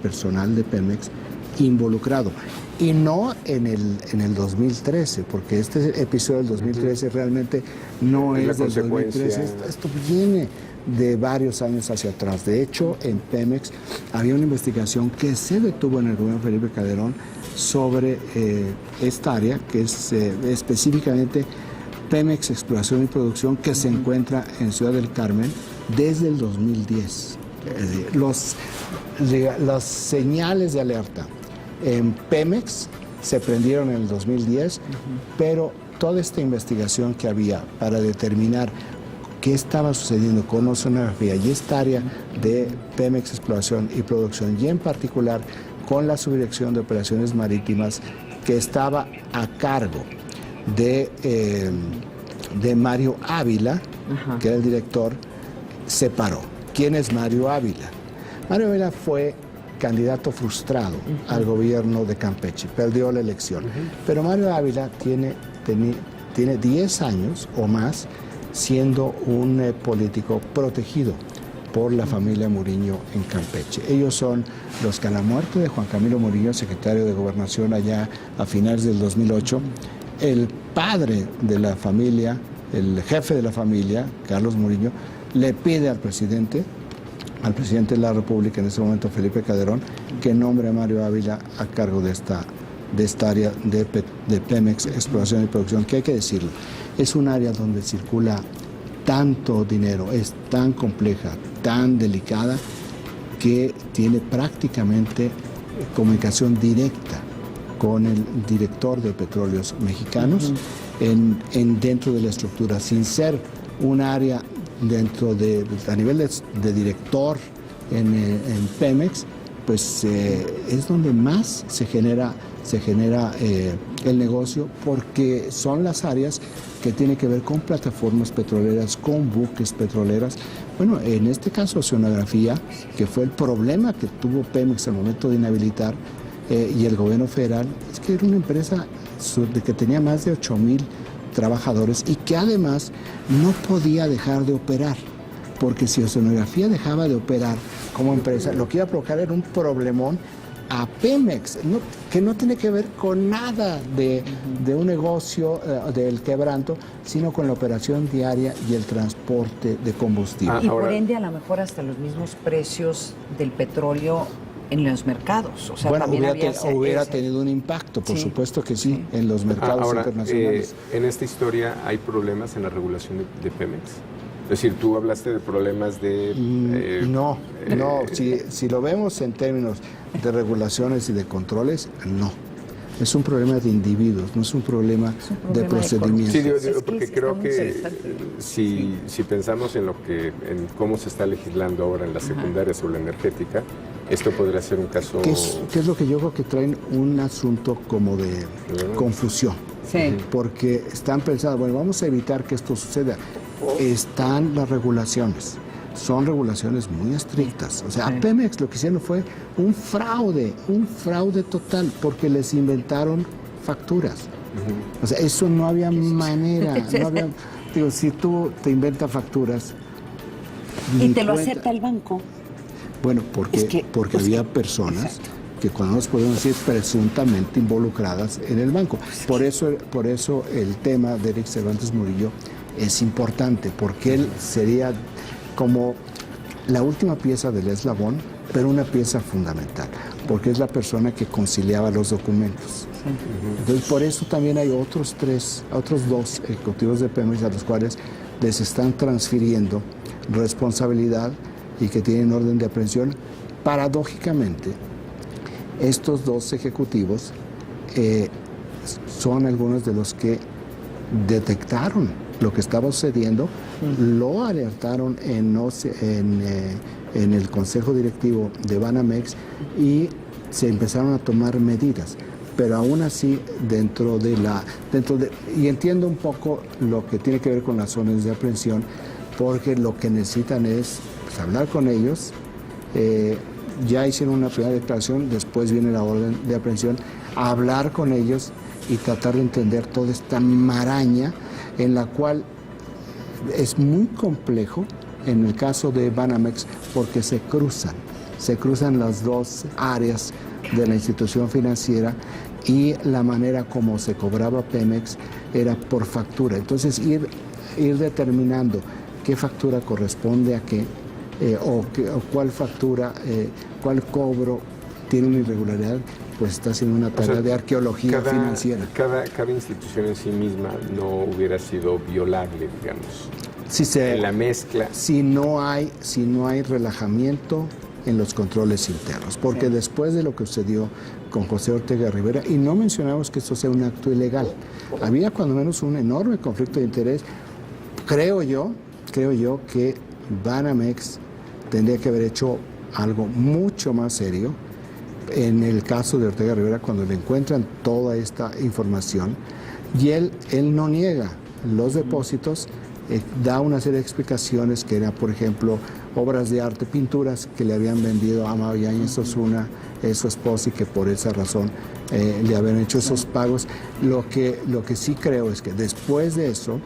personal de Pemex involucrado. Y no en el 2013, porque este episodio del 2013 realmente no es del 2013. Esto viene de varios años hacia atrás. De hecho, en Pemex había una investigación que se detuvo en el gobierno de Felipe Calderón sobre esta área, que es específicamente Pemex Exploración y Producción, que se encuentra en Ciudad del Carmen desde el 2010. Las señales de alerta en Pemex se prendieron en el 2010, pero toda esta investigación que había para determinar qué estaba sucediendo con Oceanografía y esta área de Pemex Exploración y Producción, y en particular con la Subdirección de Operaciones Marítimas, que estaba a cargo de Mario Ávila, que era el director, se paró. ¿Quién es Mario Ávila? Mario Ávila fue candidato frustrado al gobierno de Campeche, perdió la elección. Pero Mario Ávila tiene 10 años o más siendo un político protegido por la familia Muriño en Campeche. Ellos son los que a la muerte de Juan Camilo Muriño, secretario de Gobernación allá a finales del 2008, el padre de la familia, el jefe de la familia, Carlos Muriño, le pide al presidente de la República, en ese momento Felipe Calderón, que nombre a Mario Ávila a cargo de esta área de Pemex, exploración y producción, que hay que decirlo, es un área donde circula tanto dinero, es tan compleja, tan delicada, que tiene prácticamente comunicación directa con el director de Petróleos Mexicanos dentro de la estructura, sin ser un área a nivel de director en Pemex, pues es donde más se genera el negocio, porque son las áreas que tienen que ver con plataformas petroleras, con buques petroleras. Bueno, en este caso oceanografía, que fue el problema que tuvo Pemex al momento de inhabilitar y el gobierno federal, es que era una empresa que tenía más de 8,000 trabajadores y que además no podía dejar de operar, porque si oceanografía dejaba de operar como empresa, lo que iba a provocar era un problemón a Pemex, que no tiene que ver con nada de un negocio del quebranto, sino con la operación diaria y el transporte de combustible. Y por ende, a lo mejor hasta los mismos precios del petróleo en los mercados. O sea, bueno, también hubiera tenido un impacto, por supuesto que sí, en los mercados internacionales. En esta historia hay problemas en la regulación de Pemex. Es decir, tú hablaste de problemas de... No, si lo vemos en términos de regulaciones y de controles, no. Es un problema de individuos, no es un problema de procedimientos. Sí, digo, porque creo que si pensamos en cómo se está legislando ahora en la secundaria sobre la energética, esto podría ser un caso... ¿Qué es lo que yo creo que traen un asunto como de confusión? Sí. Porque están pensando, bueno, vamos a evitar que esto suceda. Están las regulaciones, son regulaciones muy estrictas. O sea, a Pemex lo que hicieron fue un fraude total, porque les inventaron facturas. O sea, eso no había manera. Digo, si tú te inventas facturas... Y te lo acepta el banco. Bueno, porque había personas que cuando nos podemos decir presuntamente involucradas en el banco. Por eso el tema de Eric Cervantes Murillo es importante, porque él sería como la última pieza del eslabón, pero una pieza fundamental, porque es la persona que conciliaba los documentos. Entonces, por eso también hay otros dos ejecutivos de Pemex a los cuales les están transfiriendo responsabilidad y que tienen orden de aprehensión. Paradójicamente, estos dos ejecutivos son algunos de los que detectaron lo que estaba sucediendo, lo alertaron en el Consejo Directivo de Banamex y se empezaron a tomar medidas. Pero aún así, y entiendo un poco lo que tiene que ver con las órdenes de aprehensión, porque lo que necesitan es hablar con ellos. Ya hicieron una primera declaración, después viene la orden de aprehensión, hablar con ellos y tratar de entender toda esta maraña en la cual es muy complejo en el caso de Banamex, porque se cruzan las dos áreas de la institución financiera, y la manera como se cobraba Pemex era por factura. Entonces ir determinando qué factura corresponde a qué, o cuál factura, cuál cobro tiene una irregularidad, pues está haciendo una tarea de arqueología financiera. Cada institución en sí misma no hubiera sido violable, digamos. En la mezcla. Si no hay relajamiento en los controles internos, porque después de lo que sucedió con José Ortega Rivera, y no mencionamos que esto sea un acto ilegal, había cuando menos un enorme conflicto de interés. Creo yo que Banamex tendría que haber hecho algo mucho más serio. En el caso de Ortega Rivera, cuando le encuentran toda esta información, y él no niega los depósitos, da una serie de explicaciones que era, por ejemplo, obras de arte, pinturas que le habían vendido a Amado Yáñez Osuna, su esposa, y que por esa razón le habían hecho esos pagos. Lo que sí creo es que después de eso,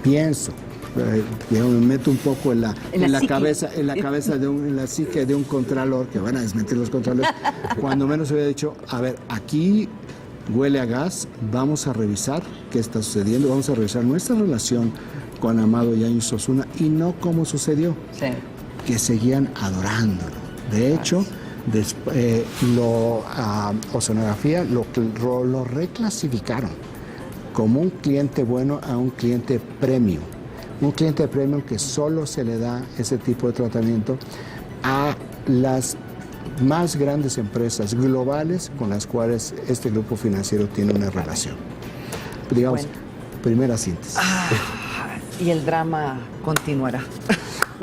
pienso me meto un poco en la cabeza en la psique de un contralor, que van a desmentir los contralores, cuando menos había dicho, a ver, aquí huele a gas, vamos a revisar qué está sucediendo, vamos a revisar nuestra relación con Amado Yáñez Osuna y no cómo sucedió, que seguían adorándolo. De hecho, Oceanografía lo reclasificaron como un cliente bueno a un cliente premium. Un cliente premium que solo se le da ese tipo de tratamiento a las más grandes empresas globales con las cuales este grupo financiero tiene una relación. Digamos, primera síntesis. Y el drama continuará.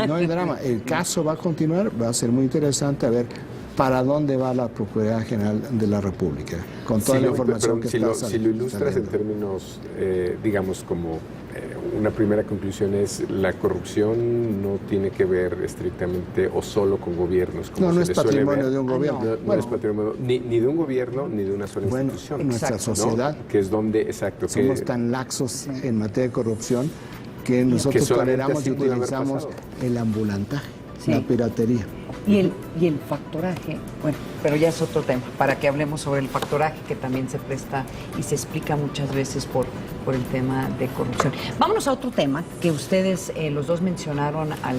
No el drama, el caso va a continuar, va a ser muy interesante a ver para dónde va la Procuraduría General de la República, con toda la información que está si lo ilustras en términos, digamos, como una primera conclusión es la corrupción no tiene que ver estrictamente o solo con gobiernos. Como no es patrimonio de un gobierno. No es patrimonio ni de un gobierno ni de una sola institución. En nuestra sociedad, que es donde, exacto, somos tan laxos en materia de corrupción que nosotros toleramos y utilizamos el ambulantaje, la piratería. Y el factoraje, bueno, pero ya es otro tema, para que hablemos sobre el factoraje que también se presta y se explica muchas veces por el tema de corrupción. Vámonos a otro tema que ustedes los dos mencionaron al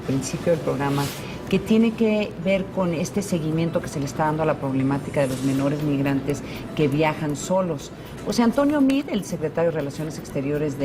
principio del programa, que tiene que ver con este seguimiento que se le está dando a la problemática de los menores migrantes que viajan solos. O sea, Antonio Meade, el secretario de Relaciones Exteriores,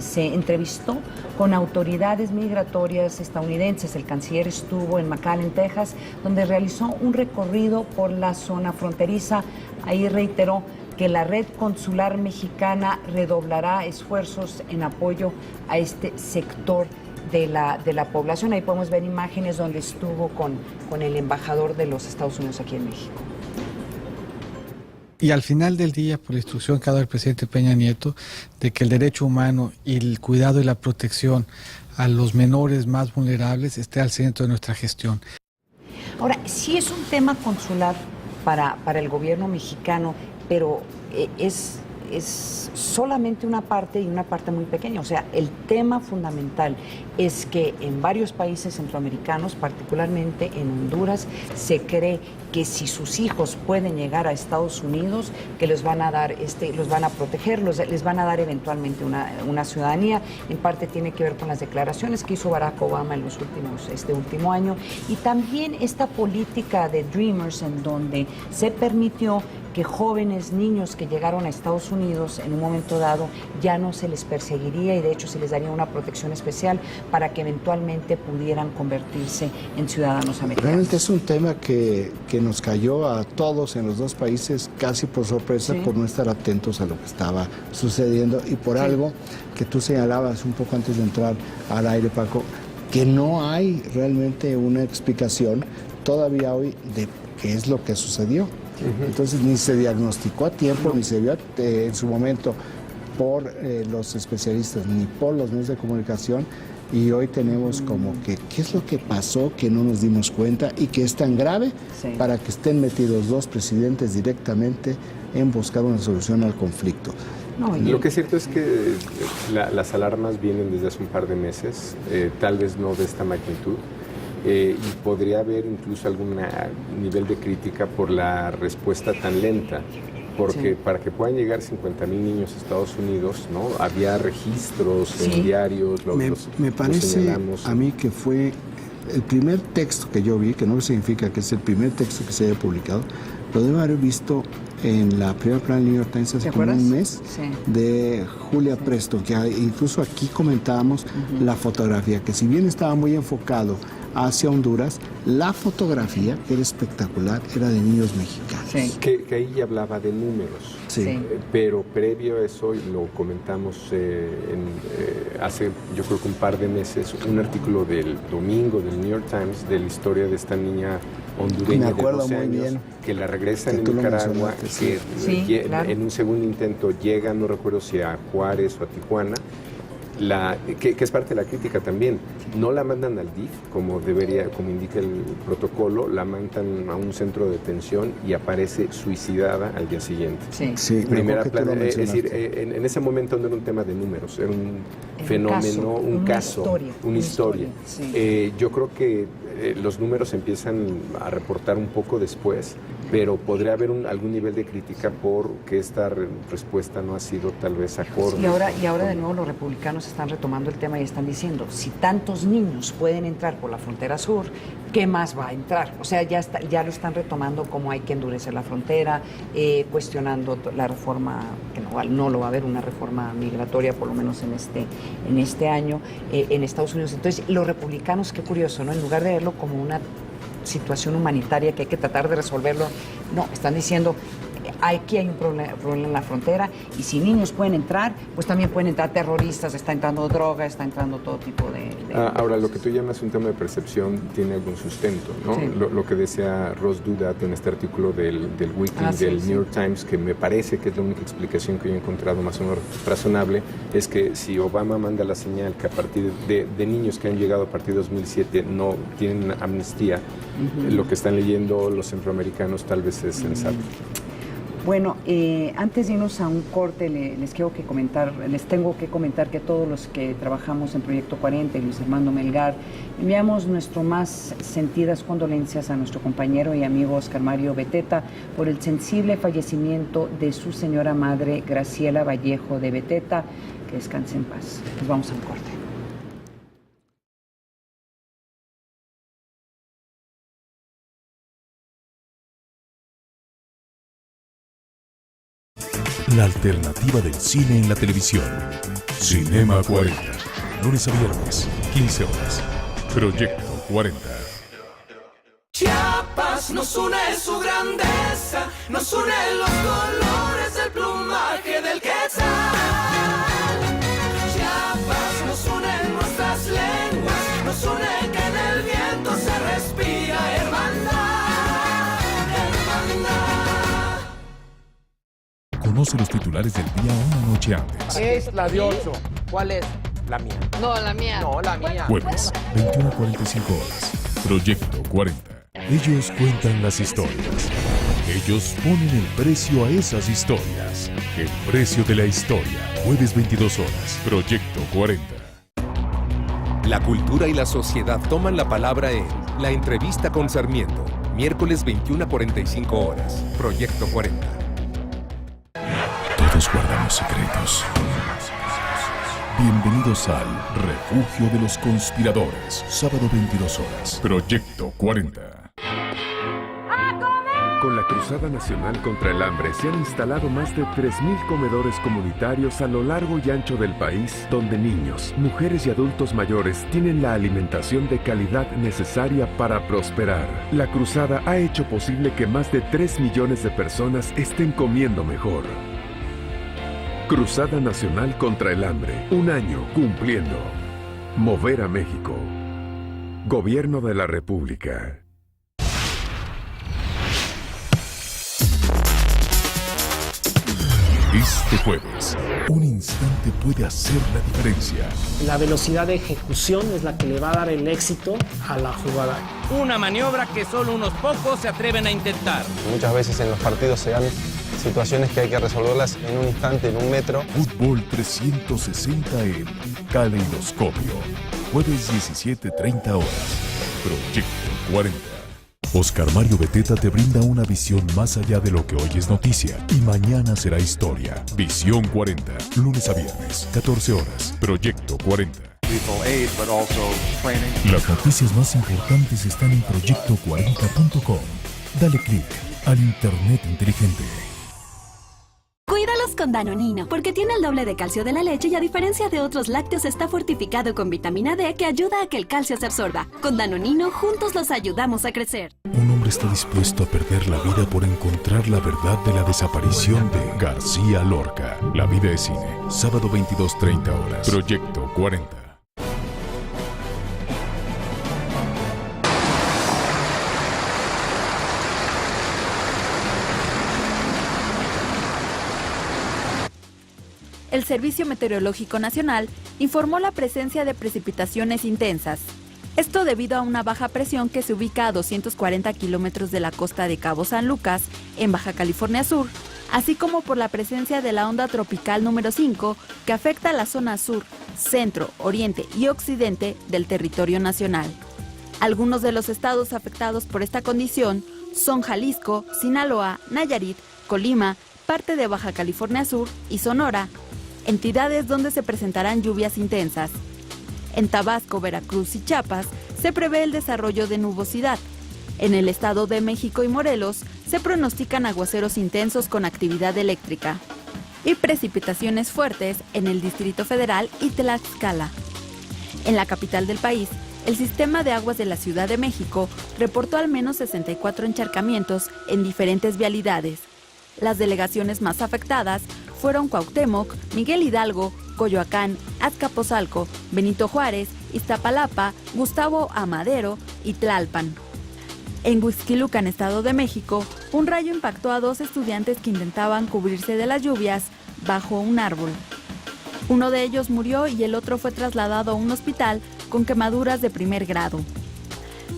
se entrevistó con autoridades migratorias estadounidenses. El canciller estuvo en McAllen, Texas, donde realizó un recorrido por la zona fronteriza. Ahí reiteró que la red consular mexicana redoblará esfuerzos en apoyo a este sector de la población. Ahí podemos ver imágenes donde estuvo con el embajador de los Estados Unidos aquí en México. Y al final del día, por la instrucción que ha dado el presidente Peña Nieto, de que el derecho humano y el cuidado y la protección a los menores más vulnerables esté al centro de nuestra gestión. Ahora, sí es un tema consular para el gobierno mexicano, pero es solamente una parte y una parte muy pequeña. O sea, el tema fundamental es que en varios países centroamericanos, particularmente en Honduras, se cree que si sus hijos pueden llegar a Estados Unidos, que les van a dar, los van a proteger, les van a dar eventualmente una ciudadanía. En parte tiene que ver con las declaraciones que hizo Barack Obama en este último año, y también esta política de Dreamers, en donde se permitió que jóvenes, niños que llegaron a Estados Unidos en un momento dado ya no se les perseguiría y de hecho se les daría una protección especial para que eventualmente pudieran convertirse en ciudadanos americanos. Realmente es un tema que nos cayó a todos en los dos países casi por sorpresa, por no estar atentos a lo que estaba sucediendo y por algo que tú señalabas un poco antes de entrar al aire, Paco, que no hay realmente una explicación todavía hoy de qué es lo que sucedió. Entonces ni se diagnosticó a tiempo, ni se vio en su momento por los especialistas, ni por los medios de comunicación, y hoy tenemos como que qué es lo que pasó que no nos dimos cuenta y que es tan grave para que estén metidos dos presidentes directamente en buscar una solución al conflicto. Lo que es cierto es que las alarmas vienen desde hace un par de meses, tal vez no de esta magnitud. Y podría haber incluso algún nivel de crítica por la respuesta tan lenta, porque para que puedan llegar 50,000 niños a Estados Unidos, ¿no? Había registros en diarios, me parece a mí que fue el primer texto que yo vi, que no significa que es el primer texto que se haya publicado, lo debo haber visto en la primera plana del New York Times hace como un mes, de Julia Preston, que incluso aquí comentábamos la fotografía, que si bien estaba muy enfocado hacia Honduras, la fotografía, que era espectacular, era de niños mexicanos. Que ahí ya hablaba de números, pero previo a eso, lo comentamos hace yo creo que un par de meses, un artículo del domingo del New York Times de la historia de esta niña hondureña de 12 años, que la regresan en Nicaragua, que en un segundo intento llega, no recuerdo si a Juárez o a Tijuana, que es parte de la crítica también. No la mandan al DIF como indica el protocolo, la mandan a un centro de detención y aparece suicidada al día siguiente. Primera plana, es decir, en ese momento no era un tema de números, era fenómeno, un caso, una historia. Sí. Yo creo que los números empiezan a reportar un poco después, pero podría haber algún nivel de crítica porque esta respuesta no ha sido tal vez acorde. Y ahora de nuevo los republicanos están retomando el tema y están diciendo, si tantos niños pueden entrar por la frontera sur, ¿qué más va a entrar? O sea, ya lo están retomando como hay que endurecer la frontera, cuestionando la reforma, que no lo va a haber una reforma migratoria, por lo menos en este año, en Estados Unidos. Entonces, los republicanos, qué curioso, ¿no? En lugar de verlo como una situación humanitaria que hay que tratar de resolverlo, no, están diciendo, aquí hay un problema en la frontera y si niños pueden entrar, pues también pueden entrar terroristas, está entrando droga, está entrando todo tipo de ahora, lo que tú llamas un tema de percepción tiene algún sustento, ¿no? Sí. Lo que decía Ross Douthat en este artículo del Weekly, del New York Times, que me parece que es la única explicación que yo he encontrado más o menos razonable, es que si Obama manda la señal que a partir de niños que han llegado a partir de 2007 no tienen amnistía, lo que están leyendo los centroamericanos tal vez es sensato. Bueno, antes de irnos a un corte, les tengo que comentar que todos los que trabajamos en Proyecto 40 y Luis Armando Melgar, enviamos nuestras más sentidas condolencias a nuestro compañero y amigo Oscar Mario Beteta por el sensible fallecimiento de su señora madre, Graciela Vallejo de Beteta. Que descanse en paz. Nos vamos a un corte. La alternativa del cine en la televisión. Cinema 40. Lunes a viernes, 15 horas. Proyecto 40. Chiapas nos une su grandeza, nos une los colores del plumaje del quetzal. Chiapas nos une nuestras lenguas, nos une que en el viento se respira hermandad, hermandad. Conoce los titulares del día una noche antes. Es la de 8. ¿Cuál es? La mía. No, la mía. No, la mía. Jueves, 21:45 horas. Proyecto 40. Ellos cuentan las historias. Ellos ponen el precio a esas historias. El precio de la historia. Jueves 22 horas. Proyecto 40. La cultura y la sociedad toman la palabra en La Entrevista con Sarmiento. Miércoles 21:45 horas. Proyecto 40. Todos guardamos secretos. Bienvenidos al Refugio de los Conspiradores. Sábado 22 horas. Proyecto 40. Con la Cruzada Nacional contra el Hambre se han instalado más de 3,000 comedores comunitarios a lo largo y ancho del país, donde niños, mujeres y adultos mayores tienen la alimentación de calidad necesaria para prosperar. La Cruzada ha hecho posible que más de 3 millones de personas estén comiendo mejor. Cruzada Nacional contra el Hambre. Un año cumpliendo. Mover a México. Gobierno de la República. Este jueves, un instante puede hacer la diferencia. La velocidad de ejecución es la que le va a dar el éxito a la jugada. Una maniobra que solo unos pocos se atreven a intentar. Muchas veces en los partidos se dan situaciones que hay que resolverlas en un instante, en un metro. Fútbol 360 en Caleidoscopio. Jueves 17:30 horas. Proyecto 40. Oscar Mario Beteta te brinda una visión más allá de lo que hoy es noticia y mañana será historia. Visión 40. Lunes a viernes, 14 horas. Proyecto 40. Las noticias más importantes están en proyecto40.com. Dale clic al Internet inteligente. Cuídalos con Danonino, porque tiene el doble de calcio de la leche y a diferencia de otros lácteos está fortificado con vitamina D que ayuda a que el calcio se absorba. Con Danonino juntos los ayudamos a crecer. Un hombre está dispuesto a perder la vida por encontrar la verdad de la desaparición de García Lorca. La vida es cine. Sábado 22:30 horas. Proyecto 40. El Servicio Meteorológico Nacional informó la presencia de precipitaciones intensas. Esto debido a una baja presión que se ubica a 240 kilómetros de la costa de Cabo San Lucas, en Baja California Sur, así como por la presencia de la onda tropical número 5 que afecta a la zona sur, centro, oriente y occidente del territorio nacional. Algunos de los estados afectados por esta condición son Jalisco, Sinaloa, Nayarit, Colima, parte de Baja California Sur y Sonora, entidades donde se presentarán lluvias intensas. En Tabasco, Veracruz y Chiapas se prevé el desarrollo de nubosidad. En el Estado de México y Morelos se pronostican aguaceros intensos con actividad eléctrica y precipitaciones fuertes en el Distrito Federal y Tlaxcala. En la capital del país, el Sistema de Aguas de la Ciudad de México reportó al menos 64 encharcamientos en diferentes vialidades. Las delegaciones más afectadas fueron Cuauhtémoc, Miguel Hidalgo, Coyoacán, Azcapotzalco, Benito Juárez, Iztapalapa, Gustavo Amadero y Tlalpan. En Huixquilucan, Estado de México, un rayo impactó a 2 estudiantes que intentaban cubrirse de las lluvias bajo un árbol. Uno de ellos murió y el otro fue trasladado a un hospital con quemaduras de primer grado.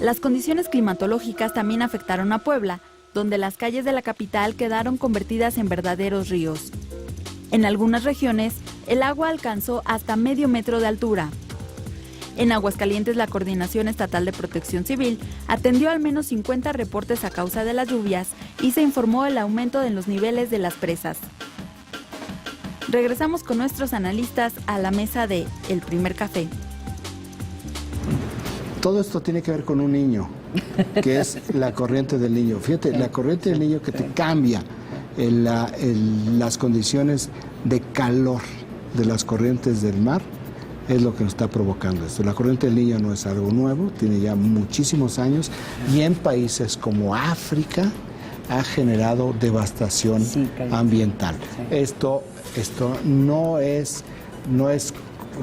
Las condiciones climatológicas también afectaron a Puebla, donde las calles de la capital quedaron convertidas en verdaderos ríos. En algunas regiones, el agua alcanzó hasta medio metro de altura. En Aguascalientes, la Coordinación Estatal de Protección Civil atendió al menos 50 reportes a causa de las lluvias y se informó el aumento en los niveles de las presas. Regresamos con nuestros analistas a la mesa de El Primer Café. Todo esto tiene que ver con un niño, que es la corriente del niño. Fíjate, la corriente del niño que te cambia las condiciones de calor de las corrientes del mar es lo que nos está provocando esto. La corriente del niño no es algo nuevo, tiene ya muchísimos años y en países como África ha generado devastación ambiental. Esto no es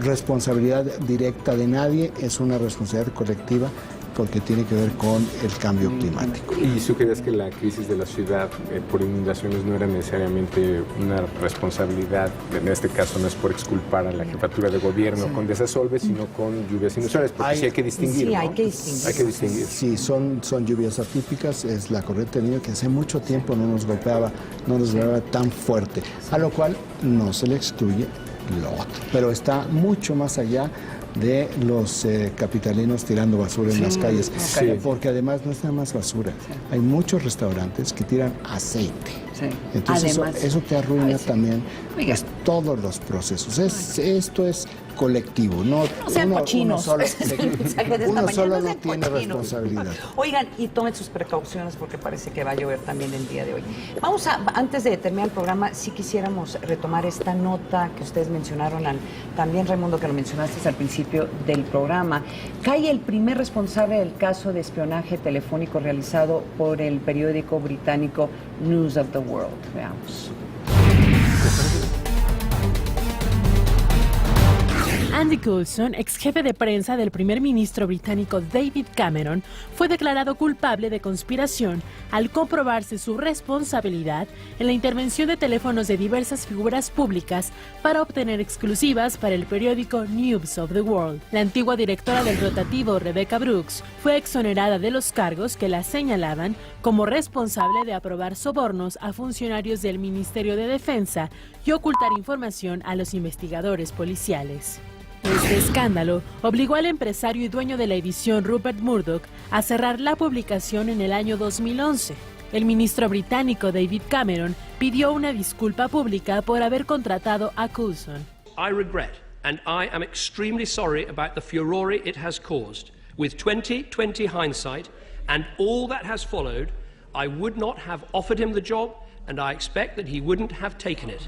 responsabilidad directa de nadie, es una responsabilidad colectiva porque tiene que ver con el cambio climático. ¿Y tú crees que la crisis de la ciudad por inundaciones no era necesariamente una responsabilidad? En este caso no es por exculpar a la jefatura de gobierno con desasolve, sino con lluvias inusuales, porque sí hay que distinguir. Sí, ¿no? hay que distinguir. Hay que distinguir. Sí, son lluvias atípicas, es la corriente del niño que hace mucho tiempo no nos golpeaba tan fuerte, a lo cual no se le excluye lo otro, pero está mucho más allá de los capitalinos tirando basura en las calles, porque además no es nada más basura, hay muchos restaurantes que tiran aceite, entonces eso te arruina también todos los procesos. Esto es colectivo, no sean cochinos. Uno solo no tiene responsabilidad. Oigan, y tomen sus precauciones porque parece que va a llover también el día de hoy. Antes de terminar el programa, sí quisiéramos retomar esta nota que ustedes mencionaron, también Raimundo, que lo mencionaste al principio del programa. Cae el primer responsable del caso de espionaje telefónico realizado por el periódico británico News of the World. Veamos. Andy Coulson, ex jefe de prensa del primer ministro británico David Cameron, fue declarado culpable de conspiración al comprobarse su responsabilidad en la intervención de teléfonos de diversas figuras públicas para obtener exclusivas para el periódico News of the World. La antigua directora del rotativo, Rebecca Brooks, fue exonerada de los cargos que la señalaban como responsable de aprobar sobornos a funcionarios del Ministerio de Defensa y ocultar información a los investigadores policiales. Este escándalo obligó al empresario y dueño de la edición Rupert Murdoch a cerrar la publicación en el año 2011. El ministro británico David Cameron pidió una disculpa pública por haber contratado a Coulson. I regret and I am extremely sorry about the furore it has caused. With 20/20 hindsight and all that has followed, I would not have offered him the job and I expect that he wouldn't have taken it.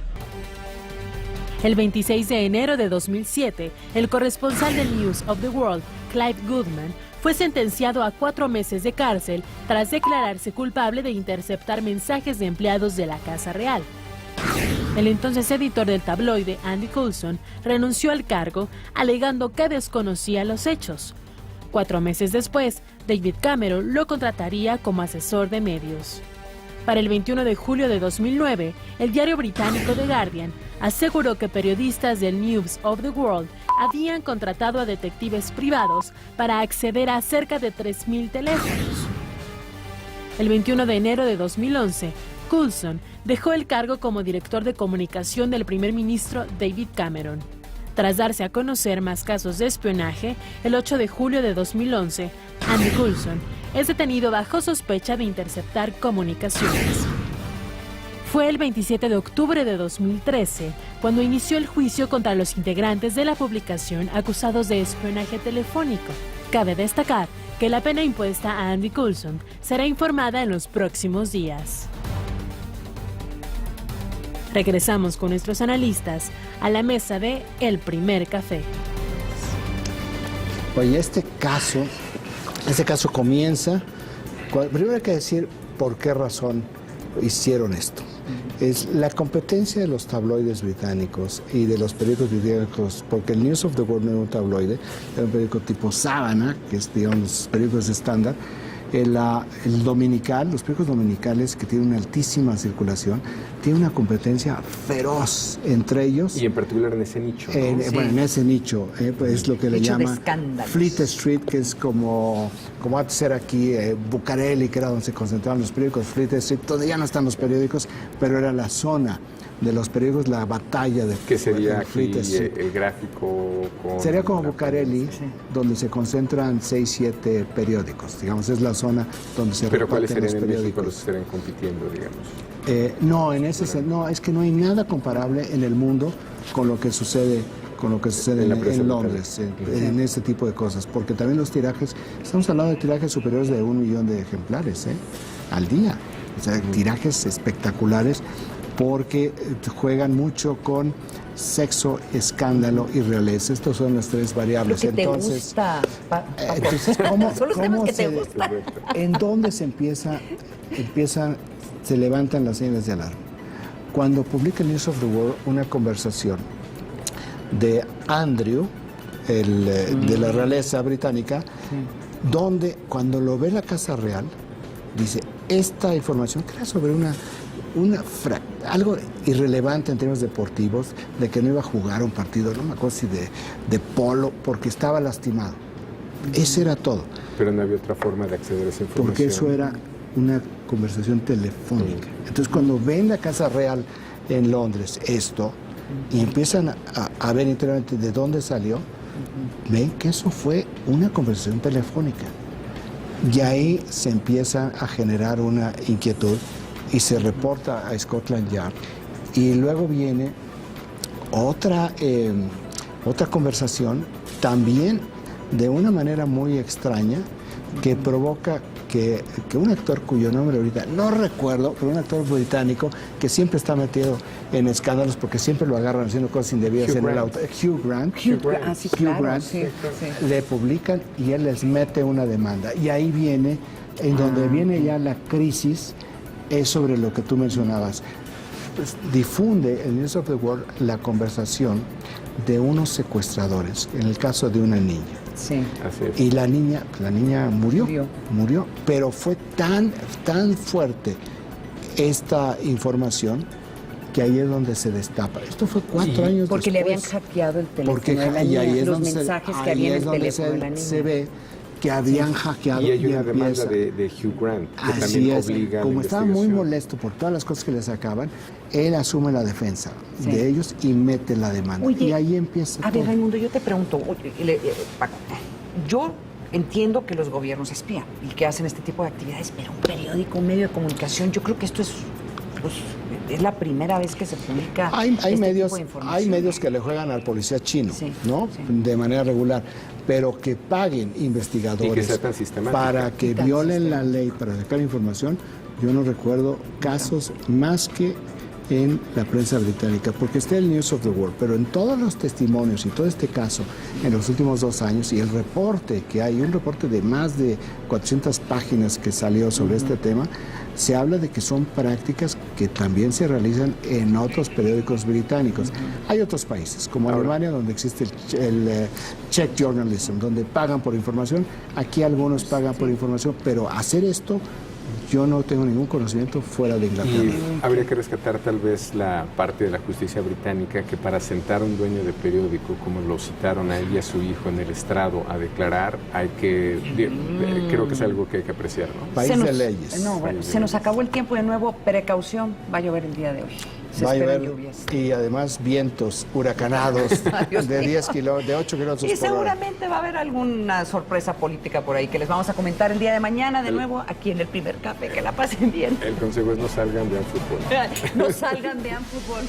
El 26 de enero de 2007, el corresponsal del News of the World, Clive Goodman, fue sentenciado a 4 meses de cárcel tras declararse culpable de interceptar mensajes de empleados de la Casa Real. El entonces editor del tabloide, Andy Coulson, renunció al cargo, alegando que desconocía los hechos. 4 meses después, David Cameron lo contrataría como asesor de medios. Para el 21 de julio de 2009, el diario británico The Guardian aseguró que periodistas del News of the World habían contratado a detectives privados para acceder a cerca de 3.000 teléfonos. El 21 de enero de 2011, Coulson dejó el cargo como director de comunicación del primer ministro David Cameron. Tras darse a conocer más casos de espionaje, el 8 de julio de 2011, Andy Coulson es detenido bajo sospecha de interceptar comunicaciones. Fue el 27 de octubre de 2013 cuando inició el juicio contra los integrantes de la publicación acusados de espionaje telefónico. Cabe destacar que la pena impuesta a Andy Coulson será informada en los próximos días. Regresamos con nuestros analistas a la mesa de El Primer Café. Oye, este caso comienza. Primero hay que decir por qué razón hicieron esto. Es la competencia de los tabloides británicos y de los periódicos británicos, porque el News of the World no era un tabloide, era un periódico tipo Sábana, que es, digamos, los periódicos estándar. El dominical, los periódicos dominicales que tienen una altísima circulación, tienen una competencia feroz entre ellos. Y en particular en ese nicho, ¿no? Sí. Bueno, en ese nicho, pues es lo que le llaman Fleet Street, que es como antes era aquí Bucareli, que era donde se concentraban los periódicos. Fleet Street, todavía ya no están los periódicos, pero era la zona de los periódicos, la batalla de ¿qué sería aquí el gráfico? Sería como Bucareli, donde se concentran 6, 7 periódicos, digamos, es la zona donde se ¿pero cuáles reparten serían los en México periódicos. los que estarían compitiendo, digamos? No, es que no hay nada comparable en el mundo con lo que sucede en Londres, en ese tipo de cosas, porque también los tirajes, estamos hablando de tirajes superiores de 1 millón de ejemplares al día, o sea, tirajes espectaculares, porque juegan mucho con sexo, escándalo y realeza. Estos son las 3 variables. Lo que entonces, te gusta, entonces, ¿cómo que te gusta? ¿En dónde se levantan las señales de alarma? Cuando publica el News of the World una conversación de Andrew, de la realeza británica, donde cuando lo ve la Casa Real, dice, esta información que era sobre algo irrelevante en términos deportivos, de que no iba a jugar un partido, no me acuerdo si de polo, porque estaba lastimado. Ese era todo. Pero no había otra forma de acceder a esa información. Porque eso era una conversación telefónica. Entonces, cuando ven la Casa Real en Londres esto, y empiezan a ver internamente de dónde salió, ven que eso fue una conversación telefónica. Y ahí se empieza a generar una inquietud y se reporta a Scotland Yard. Y luego viene otra conversación, también de una manera muy extraña, que provoca que un actor cuyo nombre ahorita no recuerdo, pero un actor británico que siempre está metido en escándalos porque siempre lo agarran haciendo cosas indebidas en el auto. Hugh Grant, le publican y él les mete una demanda. Y ahí viene, en donde viene ya la crisis, es sobre lo que tú mencionabas. Pues, difunde el News of the World la conversación de unos secuestradores, en el caso de una niña. Sí. Así es. Y la niña murió, pero fue tan fuerte esta información que ahí es donde se destapa. Esto fue 4 años después. Porque le habían hackeado el teléfono de la niña, los mensajes que había en el teléfono de la niña. Se ve que habían hackeado. Y hay una demanda de Hugh Grant, que así también es. obliga a como la estaba muy investigación. molesto por todas las cosas que le sacaban, él asume la defensa de ellos y mete la demanda. Oye, y ahí empieza a ver, Raimundo, yo te pregunto, Paco, yo entiendo que los gobiernos espían y que hacen este tipo de actividades, pero un periódico, un medio de comunicación, yo creo que esto es la primera vez que se publica hay medios, tipo de información. hay medios que le juegan al policía chino, ¿no? De manera regular, pero que paguen investigadores y que sea tan sistemático, para que violen la ley para sacar información. Yo no recuerdo casos más que en la prensa británica, porque está el News of the World, pero en todos los testimonios y todo este caso en los últimos 2 años, y el reporte que hay, un reporte de más de 400 páginas que salió sobre este tema, se habla de que son prácticas que también se realizan en otros periódicos británicos. Hay otros países, como Alemania, donde existe el check journalism, donde pagan por información. Aquí algunos pagan por información, pero hacer esto, yo no tengo ningún conocimiento fuera de Inglaterra. Y habría que rescatar tal vez la parte de la justicia británica, que para sentar a un dueño de periódico, como lo citaron a él y a su hijo en el estrado a declarar, creo que es algo que hay que apreciar, ¿no? País de leyes. Se nos acabó el tiempo, de nuevo, precaución, va a llover el día de hoy. Va a llover y además vientos huracanados de 8 kilómetros por hora. Y seguramente va a haber alguna sorpresa política por ahí que les vamos a comentar el día de mañana de nuevo aquí en el Primer Café. Que la pasen bien. El consejo es no salgan, vean fútbol. No salgan, vean fútbol.